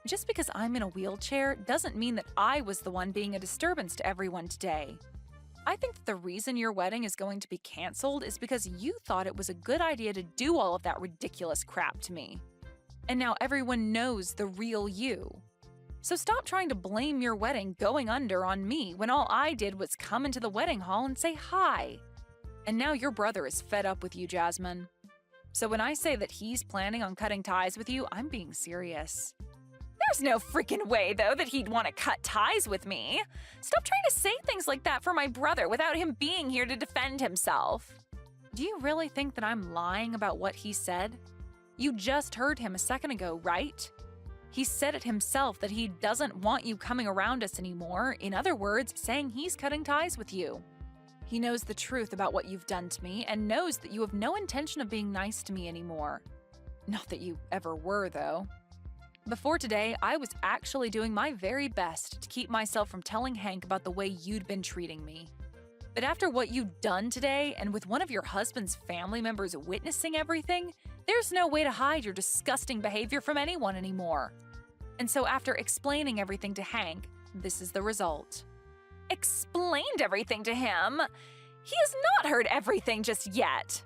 Just because I'm in a wheelchair doesn't mean that I was the one being a disturbance to everyone today. I think that the reason your wedding is going to be canceled is because you thought it was a good idea to do all of that ridiculous crap to me. And now everyone knows the real you. So stop trying to blame your wedding going under on me when all I did was come into the wedding hall and say hi. And now your brother is fed up with you, Jasmine. So when I say that he's planning on cutting ties with you, I'm being serious. There's no freaking way, though, that he'd want to cut ties with me. Stop trying to say things like that for my brother without him being here to defend himself. Do you really think that I'm lying about what he said? You just heard him a second ago, right? He said it himself that he doesn't want you coming around us anymore. In other words, saying he's cutting ties with you. He knows the truth about what you've done to me and knows that you have no intention of being nice to me anymore. Not that you ever were, though. Before today, I was actually doing my very best to keep myself from telling Hank about the way you'd been treating me. But after what you've done today, and with one of your husband's family members witnessing everything, there's no way to hide your disgusting behavior from anyone anymore. And so after explaining everything to Hank, this is the result. Explained everything to him? He has not heard everything just yet.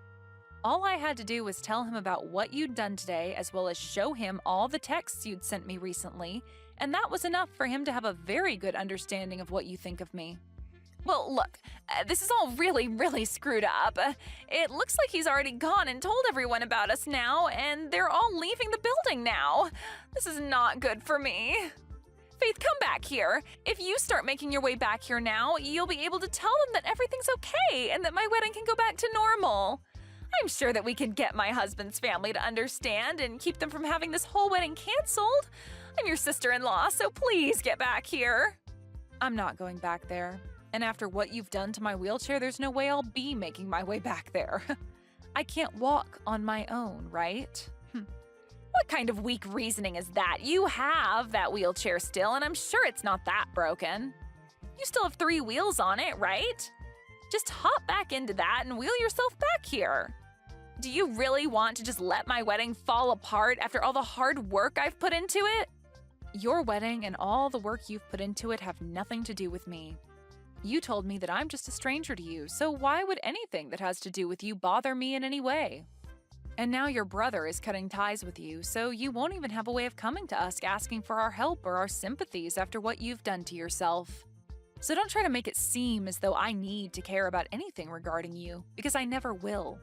All I had to do was tell him about what you'd done today, as well as show him all the texts you'd sent me recently, and that was enough for him to have a very good understanding of what you think of me. Well, look, this is all really screwed up. It looks like he's already gone and told everyone about us now, and they're all leaving the building now. This is not good for me. Faith, come back here. If you start making your way back here now, you'll be able to tell them that everything's okay and that my wedding can go back to normal. I'm sure that we can get my husband's family to understand and keep them from having this whole wedding canceled. I'm your sister-in-law, so please get back here. I'm not going back there. And after what you've done to my wheelchair, there's no way I'll be making my way back there. I can't walk on my own, right? What kind of weak reasoning is that? You have that wheelchair still, and I'm sure it's not that broken. You still have 3 wheels on it, right? Just hop back into that and wheel yourself back here. Do you really want to just let my wedding fall apart after all the hard work I've put into it? Your wedding and all the work you've put into it have nothing to do with me. You told me that I'm just a stranger to you, so why would anything that has to do with you bother me in any way? And now your brother is cutting ties with you, so you won't even have a way of coming to us asking for our help or our sympathies after what you've done to yourself. So don't try to make it seem as though I need to care about anything regarding you, because I never will.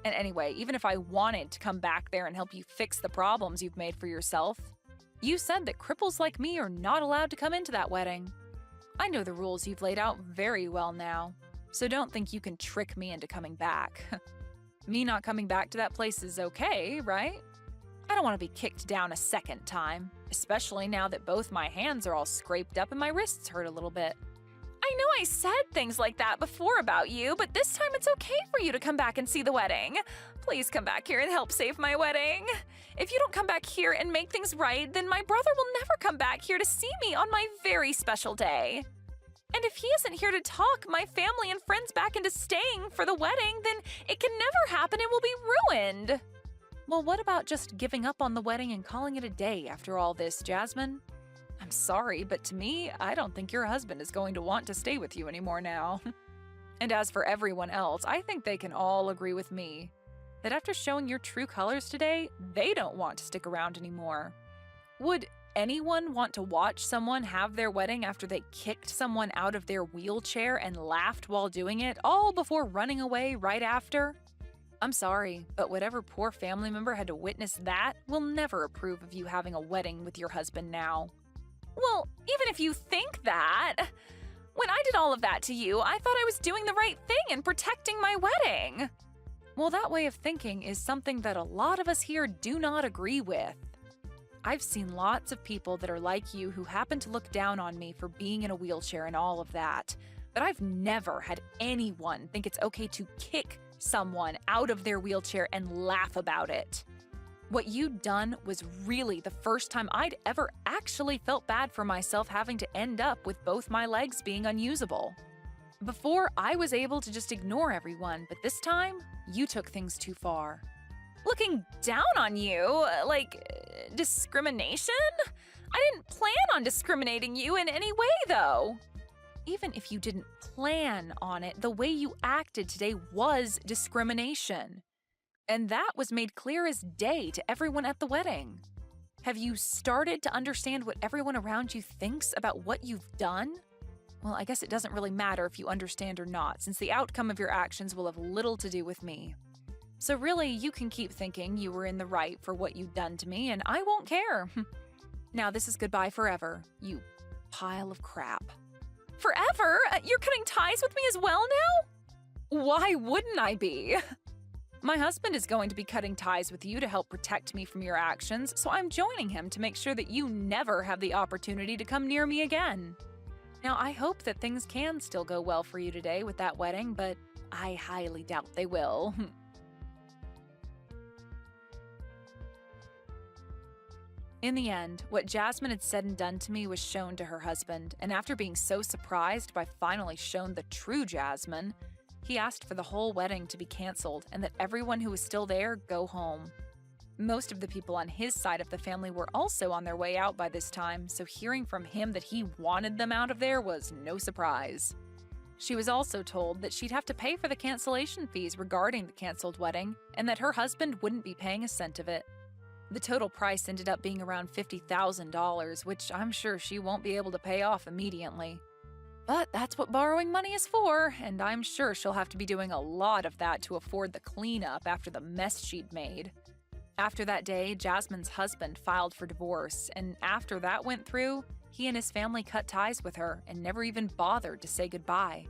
And anyway, even if I wanted to come back there and help you fix the problems you've made for yourself, you said that cripples like me are not allowed to come into that wedding. I know the rules you've laid out very well now, so don't think you can trick me into coming back. Me not coming back to that place is okay, right? I don't want to be kicked down a second time, especially now that both my hands are all scraped up and my wrists hurt a little bit. I know I said things like that before about you, but this time it's okay for you to come back and see the wedding. Please come back here and help save my wedding. If you don't come back here and make things right, then my brother will never come back here to see me on my very special day. And if he isn't here to talk my family and friends back into staying for the wedding, then it can never happen and will be ruined. Well, what about just giving up on the wedding and calling it a day after all this, Jasmine? I'm sorry, but to me, I don't think your husband is going to want to stay with you anymore now. And as for everyone else, I think they can all agree with me that after showing your true colors today, they don't want to stick around anymore. Would anyone want to watch someone have their wedding after they kicked someone out of their wheelchair and laughed while doing it, all before running away right after? I'm sorry, but whatever poor family member had to witness that will never approve of you having a wedding with your husband now. Well, even if you think that, when I did all of that to you, I thought I was doing the right thing and protecting my wedding. Well, that way of thinking is something that a lot of us here do not agree with. I've seen lots of people that are like you who happen to look down on me for being in a wheelchair and all of that, but I've never had anyone think it's okay to kick someone out of their wheelchair and laugh about it. What you'd done was really the first time I'd ever actually felt bad for myself having to end up with both my legs being unusable. Before, I was able to just ignore everyone, but this time, you took things too far. Looking down on you? Discrimination? I didn't plan on discriminating you in any way, though. Even if you didn't plan on it, the way you acted today was discrimination. And that was made clear as day to everyone at the wedding. Have you started to understand what everyone around you thinks about what you've done? Well, I guess it doesn't really matter if you understand or not, since the outcome of your actions will have little to do with me. So really, you can keep thinking you were in the right for what you'd done to me, and I won't care. Now this is goodbye forever, you pile of crap. Forever? You're cutting ties with me as well now? Why wouldn't I be? My husband is going to be cutting ties with you to help protect me from your actions, so I'm joining him to make sure that you never have the opportunity to come near me again. Now, I hope that things can still go well for you today with that wedding, but I highly doubt they will. In the end, what Jasmine had said and done to me was shown to her husband, and after being so surprised by finally shown the true Jasmine, he asked for the whole wedding to be canceled and that everyone who was still there go home. Most of the people on his side of the family were also on their way out by this time, so hearing from him that he wanted them out of there was no surprise. She was also told that she'd have to pay for the cancellation fees regarding the canceled wedding and that her husband wouldn't be paying a cent of it. The total price ended up being around $50,000, which I'm sure she won't be able to pay off immediately. But that's what borrowing money is for, and I'm sure she'll have to be doing a lot of that to afford the cleanup after the mess she'd made. After that day, Jasmine's husband filed for divorce, and after that went through, he and his family cut ties with her and never even bothered to say goodbye.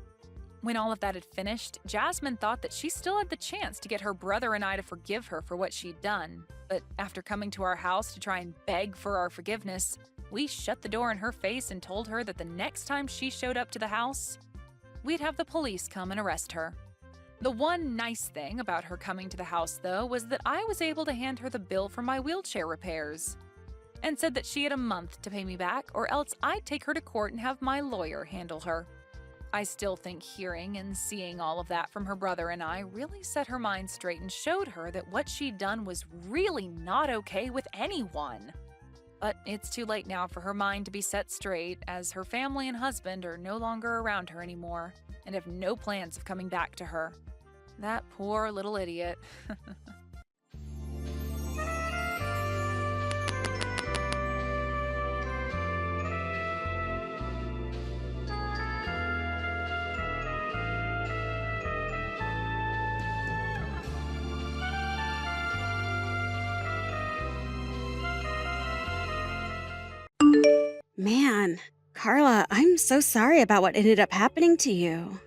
When all of that had finished, Jasmine thought that she still had the chance to get her brother and I to forgive her for what she'd done, but after coming to our house to try and beg for our forgiveness, we shut the door in her face and told her that the next time she showed up to the house, we'd have the police come and arrest her. The one nice thing about her coming to the house, though, was that I was able to hand her the bill for my wheelchair repairs, and said that she had a month to pay me back, or else I'd take her to court and have my lawyer handle her. I still think hearing and seeing all of that from her brother and I really set her mind straight and showed her that what she'd done was really not okay with anyone. But it's too late now for her mind to be set straight, as her family and husband are no longer around her anymore and have no plans of coming back to her. That poor little idiot. Man, Carla, I'm so sorry about what ended up happening to you.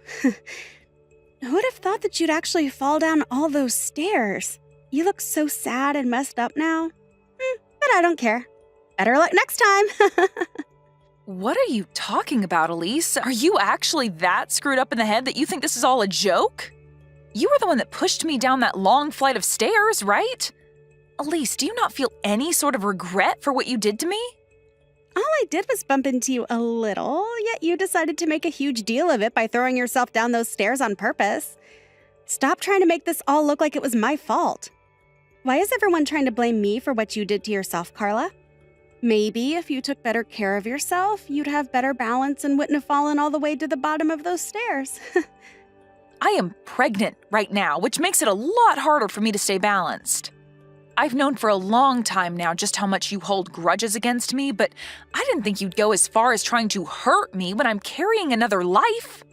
Who would have thought that you'd actually fall down all those stairs? You look so sad and messed up now. But I don't care. Better luck next time. What are you talking about, Elise? Are you actually that screwed up in the head that you think this is all a joke? You were the one that pushed me down that long flight of stairs, right? Elise, do you not feel any sort of regret for what you did to me? All I did was bump into you a little, yet you decided to make a huge deal of it by throwing yourself down those stairs on purpose. Stop trying to make this all look like it was my fault. Why is everyone trying to blame me for what you did to yourself, Carla? Maybe if you took better care of yourself, you'd have better balance and wouldn't have fallen all the way to the bottom of those stairs. I am pregnant right now, which makes it a lot harder for me to stay balanced. I've known for a long time now just how much you hold grudges against me, but I didn't think you'd go as far as trying to hurt me when I'm carrying another life.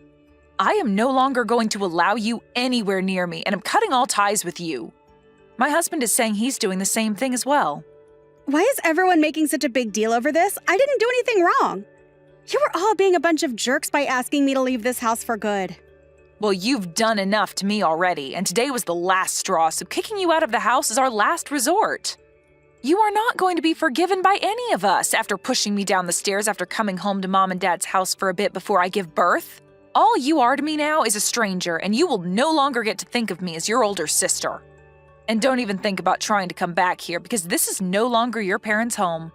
I am no longer going to allow you anywhere near me, and I'm cutting all ties with you. My husband is saying he's doing the same thing as well. Why is everyone making such a big deal over this? I didn't do anything wrong. You were all being a bunch of jerks by asking me to leave this house for good. Well, you've done enough to me already, and today was the last straw, so kicking you out of the house is our last resort. You are not going to be forgiven by any of us after pushing me down the stairs after coming home to Mom and Dad's house for a bit before I give birth. All you are to me now is a stranger, and you will no longer get to think of me as your older sister. And don't even think about trying to come back here, because this is no longer your parents' home.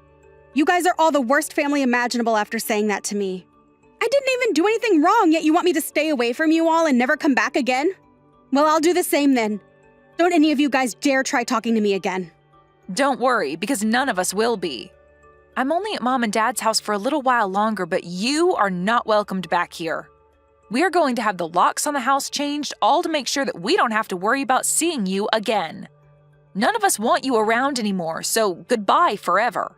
You guys are all the worst family imaginable after saying that to me. I didn't even do anything wrong, yet you want me to stay away from you all and never come back again? Well, I'll do the same then. Don't any of you guys dare try talking to me again. Don't worry, because none of us will be. I'm only at Mom and Dad's house for a little while longer, but you are not welcomed back here. We are going to have the locks on the house changed, all to make sure that we don't have to worry about seeing you again. None of us want you around anymore, so goodbye forever.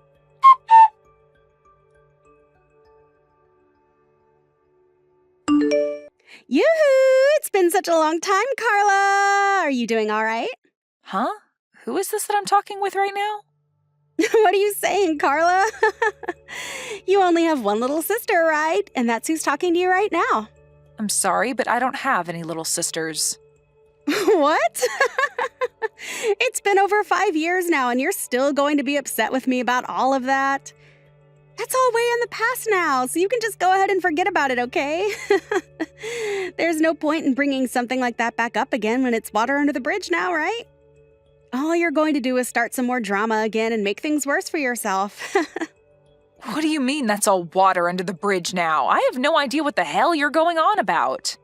Yoo-hoo! It's been such a long time, Carla! Are you doing all right? Huh? Who is this that I'm talking with right now? What are you saying, Carla? You only have one little sister, right? And that's who's talking to you right now. I'm sorry, but I don't have any little sisters. What? It's been over 5 years now, and you're still going to be upset with me about all of that? That's all way in the past now, so you can just go ahead and forget about it, okay? There's no point in bringing something like that back up again when it's water under the bridge now, right? All you're going to do is start some more drama again and make things worse for yourself. What do you mean that's all water under the bridge now? I have no idea what the hell you're going on about.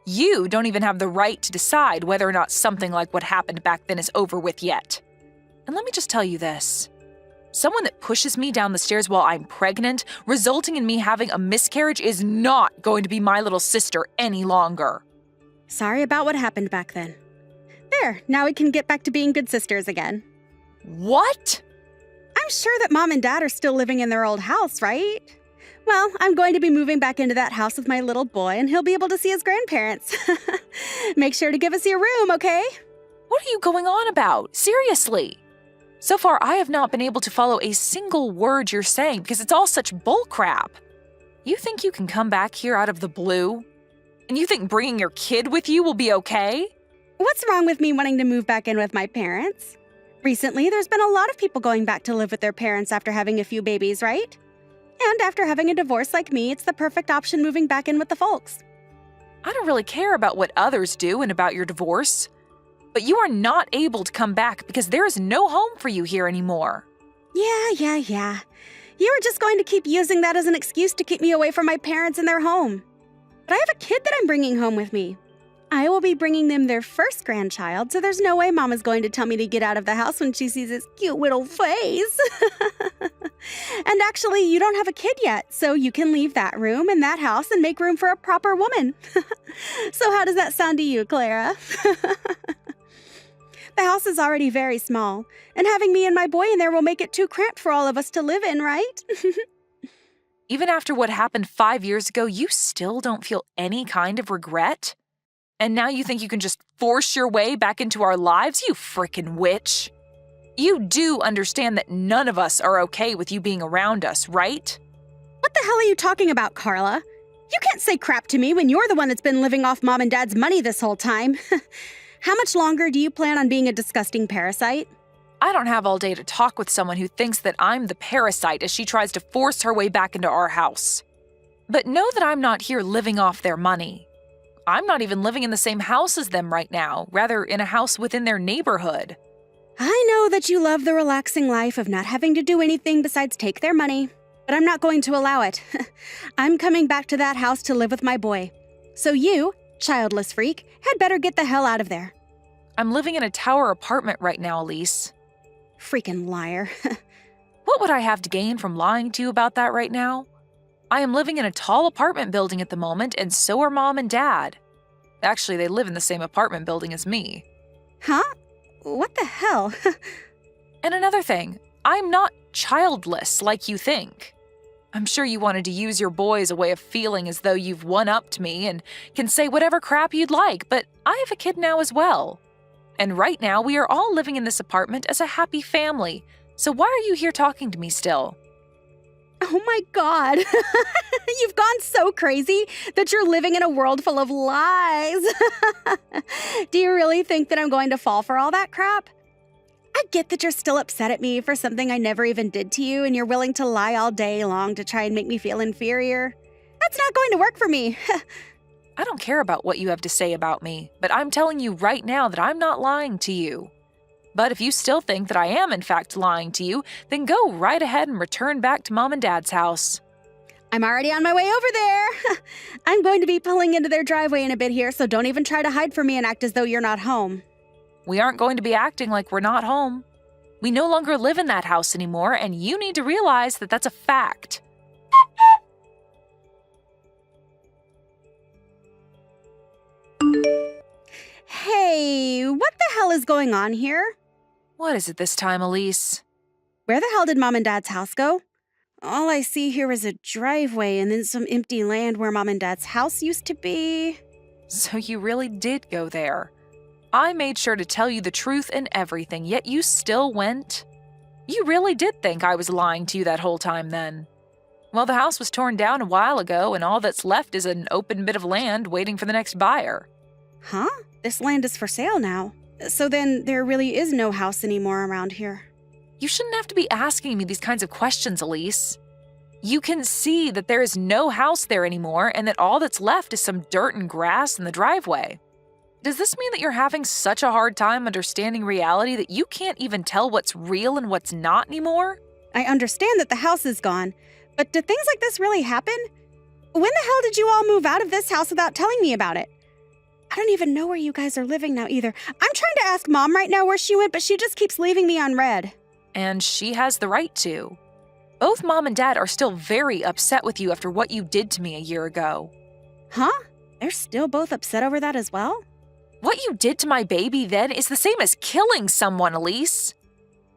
You don't even have the right to decide whether or not something like what happened back then is over with yet. And let me just tell you this. Someone that pushes me down the stairs while I'm pregnant, resulting in me having a miscarriage, is not going to be my little sister any longer. Sorry about what happened back then. There, now we can get back to being good sisters again. What? I'm sure that Mom and Dad are still living in their old house, right? Well, I'm going to be moving back into that house with my little boy, and he'll be able to see his grandparents. Make sure to give us your room, okay? What are you going on about? Seriously? So far, I have not been able to follow a single word you're saying because it's all such bullcrap. You think you can come back here out of the blue? And you think bringing your kid with you will be okay? What's wrong with me wanting to move back in with my parents? Recently, there's been a lot of people going back to live with their parents after having a few babies, right? And after having a divorce like me, it's the perfect option moving back in with the folks. I don't really care about what others do and about your divorce. But you are not able to come back because there is no home for you here anymore. Yeah. You were just going to keep using that as an excuse to keep me away from my parents and their home. But I have a kid that I'm bringing home with me. I will be bringing them their first grandchild, so there's no way Mama's going to tell me to get out of the house when she sees his cute little face. And actually, you don't have a kid yet, so you can leave that room and that house and make room for a proper woman. So how does that sound to you, Clara? The house is already very small, and having me and my boy in there will make it too cramped for all of us to live in, right? Even after what happened 5 years ago, you still don't feel any kind of regret? And now you think you can just force your way back into our lives, you frickin' witch? You do understand that none of us are okay with you being around us, right? What the hell are you talking about, Carla? You can't say crap to me when you're the one that's been living off Mom and Dad's money this whole time. How much longer do you plan on being a disgusting parasite? I don't have all day to talk with someone who thinks that I'm the parasite as she tries to force her way back into our house. But know that I'm not here living off their money. I'm not even living in the same house as them right now, rather in a house within their neighborhood. I know that you love the relaxing life of not having to do anything besides take their money, but I'm not going to allow it. I'm coming back to that house to live with my boy. So you, childless freak, had better get the hell out of there. I'm living in a tower apartment right now, Elise. Freaking liar. What would I have to gain from lying to you about that right now? I am living in a tall apartment building at the moment, and so are Mom and Dad. Actually, they live in the same apartment building as me. Huh? What the hell? And another thing, I'm not childless like you think. I'm sure you wanted to use your boy as a way of feeling as though you've one-upped me and can say whatever crap you'd like, but I have a kid now as well. And right now, we are all living in this apartment as a happy family. So why are you here talking to me still? Oh my God. You've gone so crazy that you're living in a world full of lies. Do you really think that I'm going to fall for all that crap? I get that you're still upset at me for something I never even did to you, and you're willing to lie all day long to try and make me feel inferior. That's not going to work for me. I don't care about what you have to say about me, but I'm telling you right now that I'm not lying to you. But if you still think that I am in fact lying to you, then go right ahead and return back to Mom and Dad's house. I'm already on my way over there. I'm going to be pulling into their driveway in a bit here, so don't even try to hide from me and act as though you're not home. We aren't going to be acting like we're not home. We no longer live in that house anymore, and you need to realize that that's a fact. Hey, what the hell is going on here? What is it this time, Elise? Where the hell did Mom and Dad's house go? All I see here is a driveway and then some empty land where Mom and Dad's house used to be. So you really did go there. I made sure to tell you the truth and everything, yet you still went? You really did think I was lying to you that whole time then. Well, the house was torn down a while ago, and all that's left is an open bit of land waiting for the next buyer. Huh? This land is for sale now. So then there really is no house anymore around here. You shouldn't have to be asking me these kinds of questions, Elise. You can see that there is no house there anymore and that all that's left is some dirt and grass in the driveway. Does this mean that you're having such a hard time understanding reality that you can't even tell what's real and what's not anymore? I understand that the house is gone, but do things like this really happen? When the hell did you all move out of this house without telling me about it? I don't even know where you guys are living now either. I'm trying to ask Mom right now where she went, but she just keeps leaving me on red. And she has the right to. Both Mom and Dad are still very upset with you after what you did to me a year ago. Huh? They're still both upset over that as well? What you did to my baby then is the same as killing someone, Elise.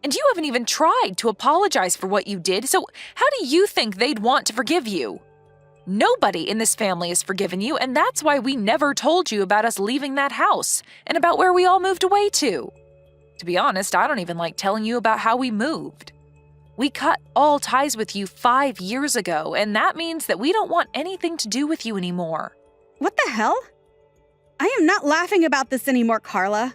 And you haven't even tried to apologize for what you did, so how do you think they'd want to forgive you? Nobody in this family has forgiven you, and that's why we never told you about us leaving that house and about where we all moved away to. To be honest, I don't even like telling you about how we moved. We cut all ties with you 5 years ago, and that means that we don't want anything to do with you anymore. What the hell? I am not laughing about this anymore, Carla.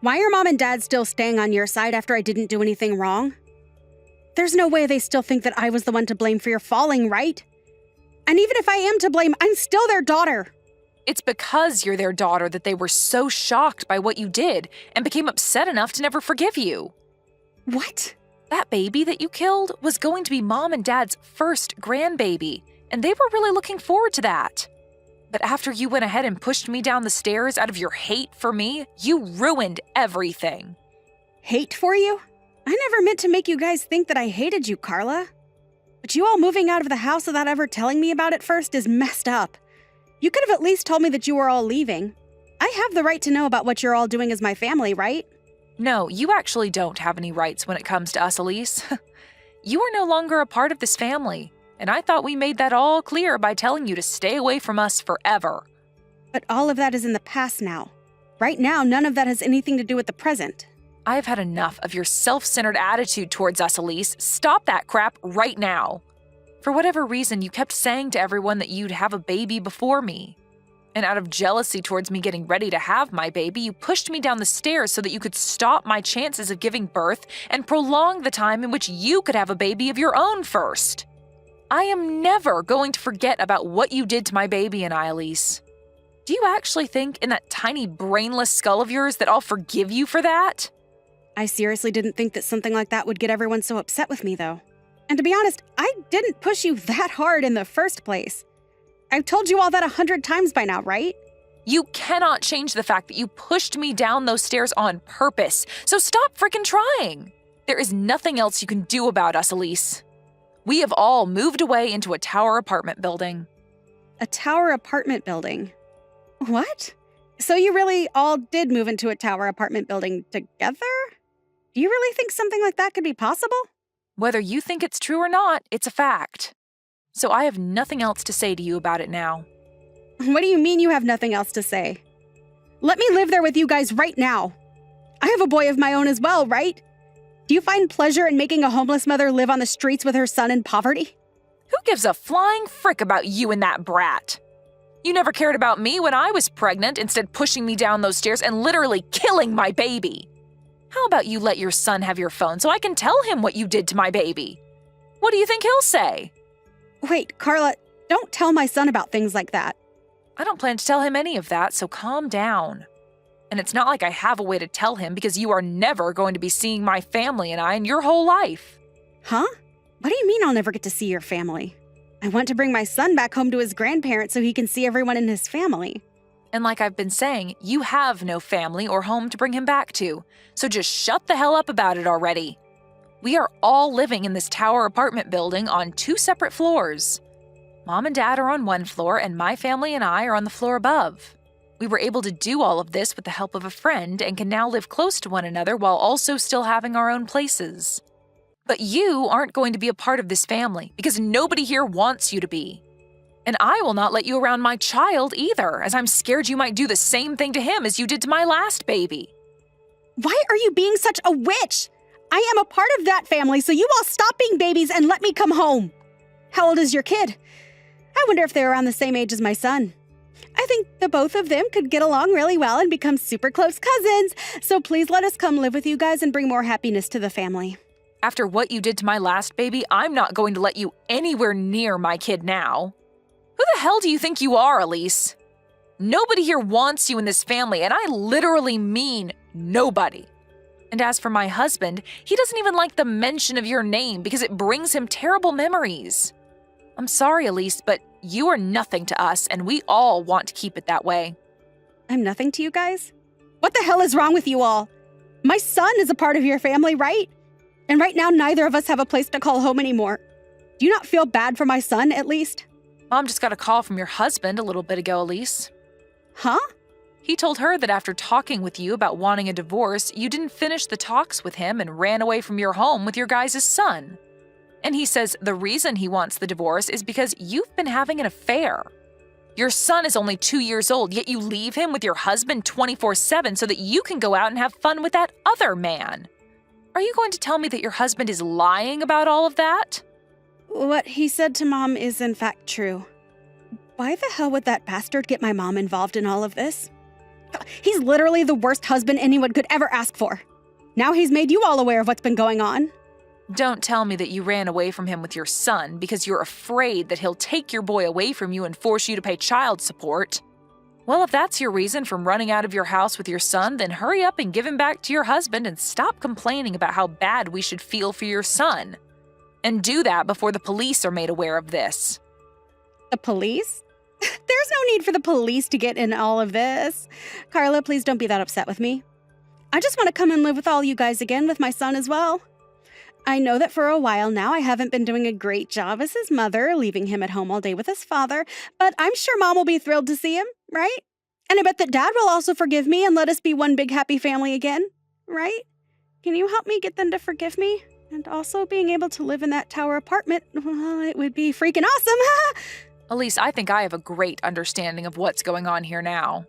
Why are Mom and Dad still staying on your side after I didn't do anything wrong? There's no way they still think that I was the one to blame for your falling, right? And even if I am to blame, I'm still their daughter. It's because you're their daughter that they were so shocked by what you did and became upset enough to never forgive you. What? That baby that you killed was going to be Mom and Dad's first grandbaby, and they were really looking forward to that. But after you went ahead and pushed me down the stairs out of your hate for me, you ruined everything. Hate for you? I never meant to make you guys think that I hated you, Carla. But you all moving out of the house without ever telling me about it first is messed up. You could have at least told me that you were all leaving. I have the right to know about what you're all doing as my family, right? No, you actually don't have any rights when it comes to us, Elise. You are no longer a part of this family, and I thought we made that all clear by telling you to stay away from us forever. But all of that is in the past now. Right now, none of that has anything to do with the present. I've had enough of your self-centered attitude towards us, Elise. Stop that crap right now. For whatever reason, you kept saying to everyone that you'd have a baby before me. And out of jealousy towards me getting ready to have my baby, you pushed me down the stairs so that you could stop my chances of giving birth and prolong the time in which you could have a baby of your own first. I am never going to forget about what you did to my baby and I, Elise. Do you actually think in that tiny brainless skull of yours that I'll forgive you for that? I seriously didn't think that something like that would get everyone so upset with me, though. And to be honest, I didn't push you that hard in the first place. I've told you all that 100 times by now, right? You cannot change the fact that you pushed me down those stairs on purpose, so stop frickin' trying. There is nothing else you can do about us, Elise. We have all moved away into a tower apartment building. A tower apartment building? What? So you really all did move into a tower apartment building together? Do you really think something like that could be possible? Whether you think it's true or not, it's a fact. So I have nothing else to say to you about it now. What do you mean you have nothing else to say? Let me live there with you guys right now. I have a boy of my own as well, right? Do you find pleasure in making a homeless mother live on the streets with her son in poverty? Who gives a flying frick about you and that brat? You never cared about me when I was pregnant, instead pushing me down those stairs and literally killing my baby. How about you let your son have your phone so I can tell him what you did to my baby? What do you think he'll say? Wait, Carla, don't tell my son about things like that. I don't plan to tell him any of that, so calm down. And it's not like I have a way to tell him because you are never going to be seeing my family and I in your whole life. Huh? What do you mean I'll never get to see your family? I want to bring my son back home to his grandparents so he can see everyone in his family. And like I've been saying, you have no family or home to bring him back to, so just shut the hell up about it already. We are all living in this tower apartment building on 2 separate floors. Mom and Dad are on 1 floor, and my family and I are on the floor above. We were able to do all of this with the help of a friend and can now live close to one another while also still having our own places. But you aren't going to be a part of this family because nobody here wants you to be. And I will not let you around my child either, as I'm scared you might do the same thing to him as you did to my last baby. Why are you being such a witch? I am a part of that family, so you all stop being babies and let me come home. How old is your kid? I wonder if they're around the same age as my son. I think the both of them could get along really well and become super close cousins, so please let us come live with you guys and bring more happiness to the family. After what you did to my last baby, I'm not going to let you anywhere near my kid now. Who the hell do you think you are, Elise? Nobody here wants you in this family, and I literally mean nobody. And as for my husband, he doesn't even like the mention of your name because it brings him terrible memories. I'm sorry, Elise, but you are nothing to us, and we all want to keep it that way. I'm nothing to you guys? What the hell is wrong with you all? My son is a part of your family, right? And right now, neither of us have a place to call home anymore. Do you not feel bad for my son, at least? Mom just got a call from your husband a little bit ago, Elise. Huh? He told her that after talking with you about wanting a divorce, you didn't finish the talks with him and ran away from your home with your guys' son. And he says the reason he wants the divorce is because you've been having an affair. Your son is only 2 years old, yet you leave him with your husband 24/7 so that you can go out and have fun with that other man. Are you going to tell me that your husband is lying about all of that? What he said to Mom is in fact true. Why the hell would that bastard get my mom involved in all of this? He's literally the worst husband anyone could ever ask for. Now he's made you all aware of what's been going on. Don't tell me that you ran away from him with your son because you're afraid that he'll take your boy away from you and force you to pay child support. Well, if that's your reason from running out of your house with your son, then hurry up and give him back to your husband and stop complaining about how bad we should feel for your son. And do that before the police are made aware of this. The police? There's no need for the police to get in all of this. Carla, please don't be that upset with me. I just want to come and live with all you guys again with my son as well. I know that for a while now I haven't been doing a great job as his mother, leaving him at home all day with his father, but I'm sure Mom will be thrilled to see him, right? And I bet that Dad will also forgive me and let us be one big happy family again, right? Can you help me get them to forgive me? And also being able to live in that tower apartment, well, it would be freaking awesome. Elise, I think I have a great understanding of what's going on here now.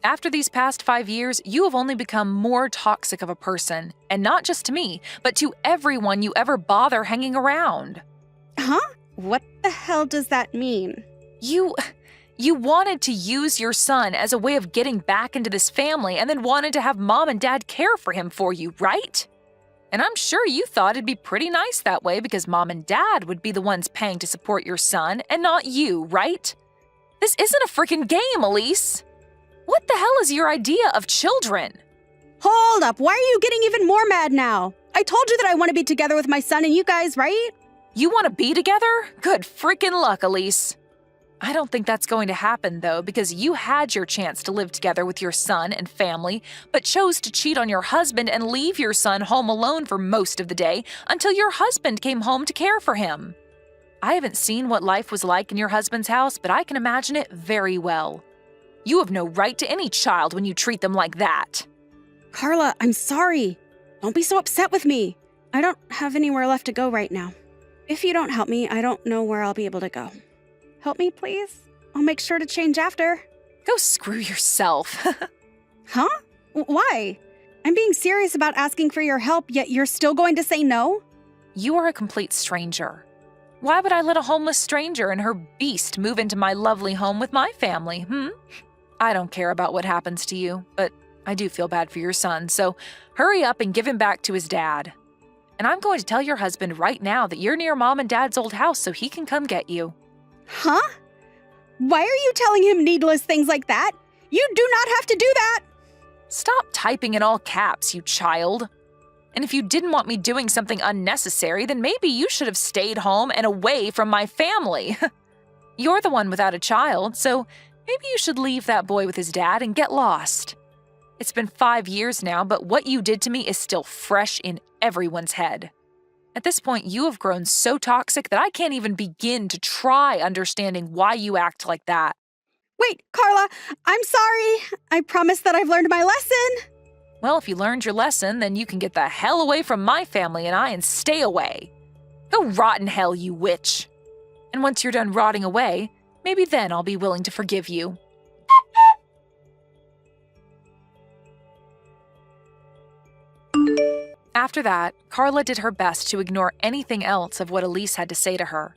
After these past 5 years, you have only become more toxic of a person, and not just to me, but to everyone you ever bother hanging around. Huh? What the hell does that mean? You wanted to use your son as a way of getting back into this family and then wanted to have mom and dad care for him for you, right? And I'm sure you thought it'd be pretty nice that way because mom and dad would be the ones paying to support your son and not you, right? This isn't a freaking game, Elise. What the hell is your idea of children? Hold up, why are you getting even more mad now? I told you that I want to be together with my son and you guys, right? You want to be together? Good freaking luck, Elise. I don't think that's going to happen, though, because you had your chance to live together with your son and family, but chose to cheat on your husband and leave your son home alone for most of the day until your husband came home to care for him. I haven't seen what life was like in your husband's house, but I can imagine it very well. You have no right to any child when you treat them like that. Carla, I'm sorry. Don't be so upset with me. I don't have anywhere left to go right now. If you don't help me, I don't know where I'll be able to go. Help me, please? I'll make sure to change after. Go screw yourself. Huh? Why? I'm being serious about asking for your help, yet you're still going to say no? You are a complete stranger. Why would I let a homeless stranger and her beast move into my lovely home with my family, I don't care about what happens to you, but I do feel bad for your son, so hurry up and give him back to his dad. And I'm going to tell your husband right now that you're near mom and dad's old house so he can come get you. Huh? Why are you telling him needless things like that? You do not have to do that! Stop typing in all caps, you child. And if you didn't want me doing something unnecessary, then maybe you should have stayed home and away from my family. You're the one without a child, so maybe you should leave that boy with his dad and get lost. It's been 5 years now, but what you did to me is still fresh in everyone's head. At this point, you have grown so toxic that I can't even begin to try understanding why you act like that. Wait, Carla, I'm sorry. I promise that I've learned my lesson. Well, if you learned your lesson, then you can get the hell away from my family and I and stay away. Go rot in hell, you witch. And once you're done rotting away, maybe then I'll be willing to forgive you. After that, Carla did her best to ignore anything else of what Elise had to say to her.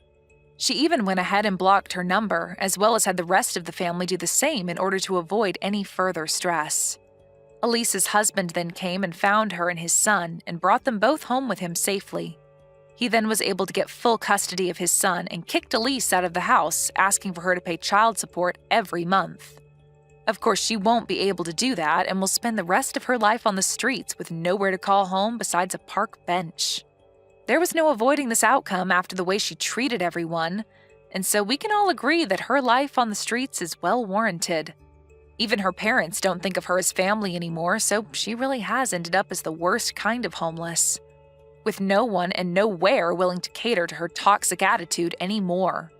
She even went ahead and blocked her number, as well as had the rest of the family do the same in order to avoid any further stress. Elise's husband then came and found her and his son and brought them both home with him safely. He then was able to get full custody of his son and kicked Elise out of the house, asking for her to pay child support every month. Of course, she won't be able to do that and will spend the rest of her life on the streets with nowhere to call home besides a park bench. There was no avoiding this outcome after the way she treated everyone, and so we can all agree that her life on the streets is well warranted. Even her parents don't think of her as family anymore, so she really has ended up as the worst kind of homeless, with no one and nowhere willing to cater to her toxic attitude anymore.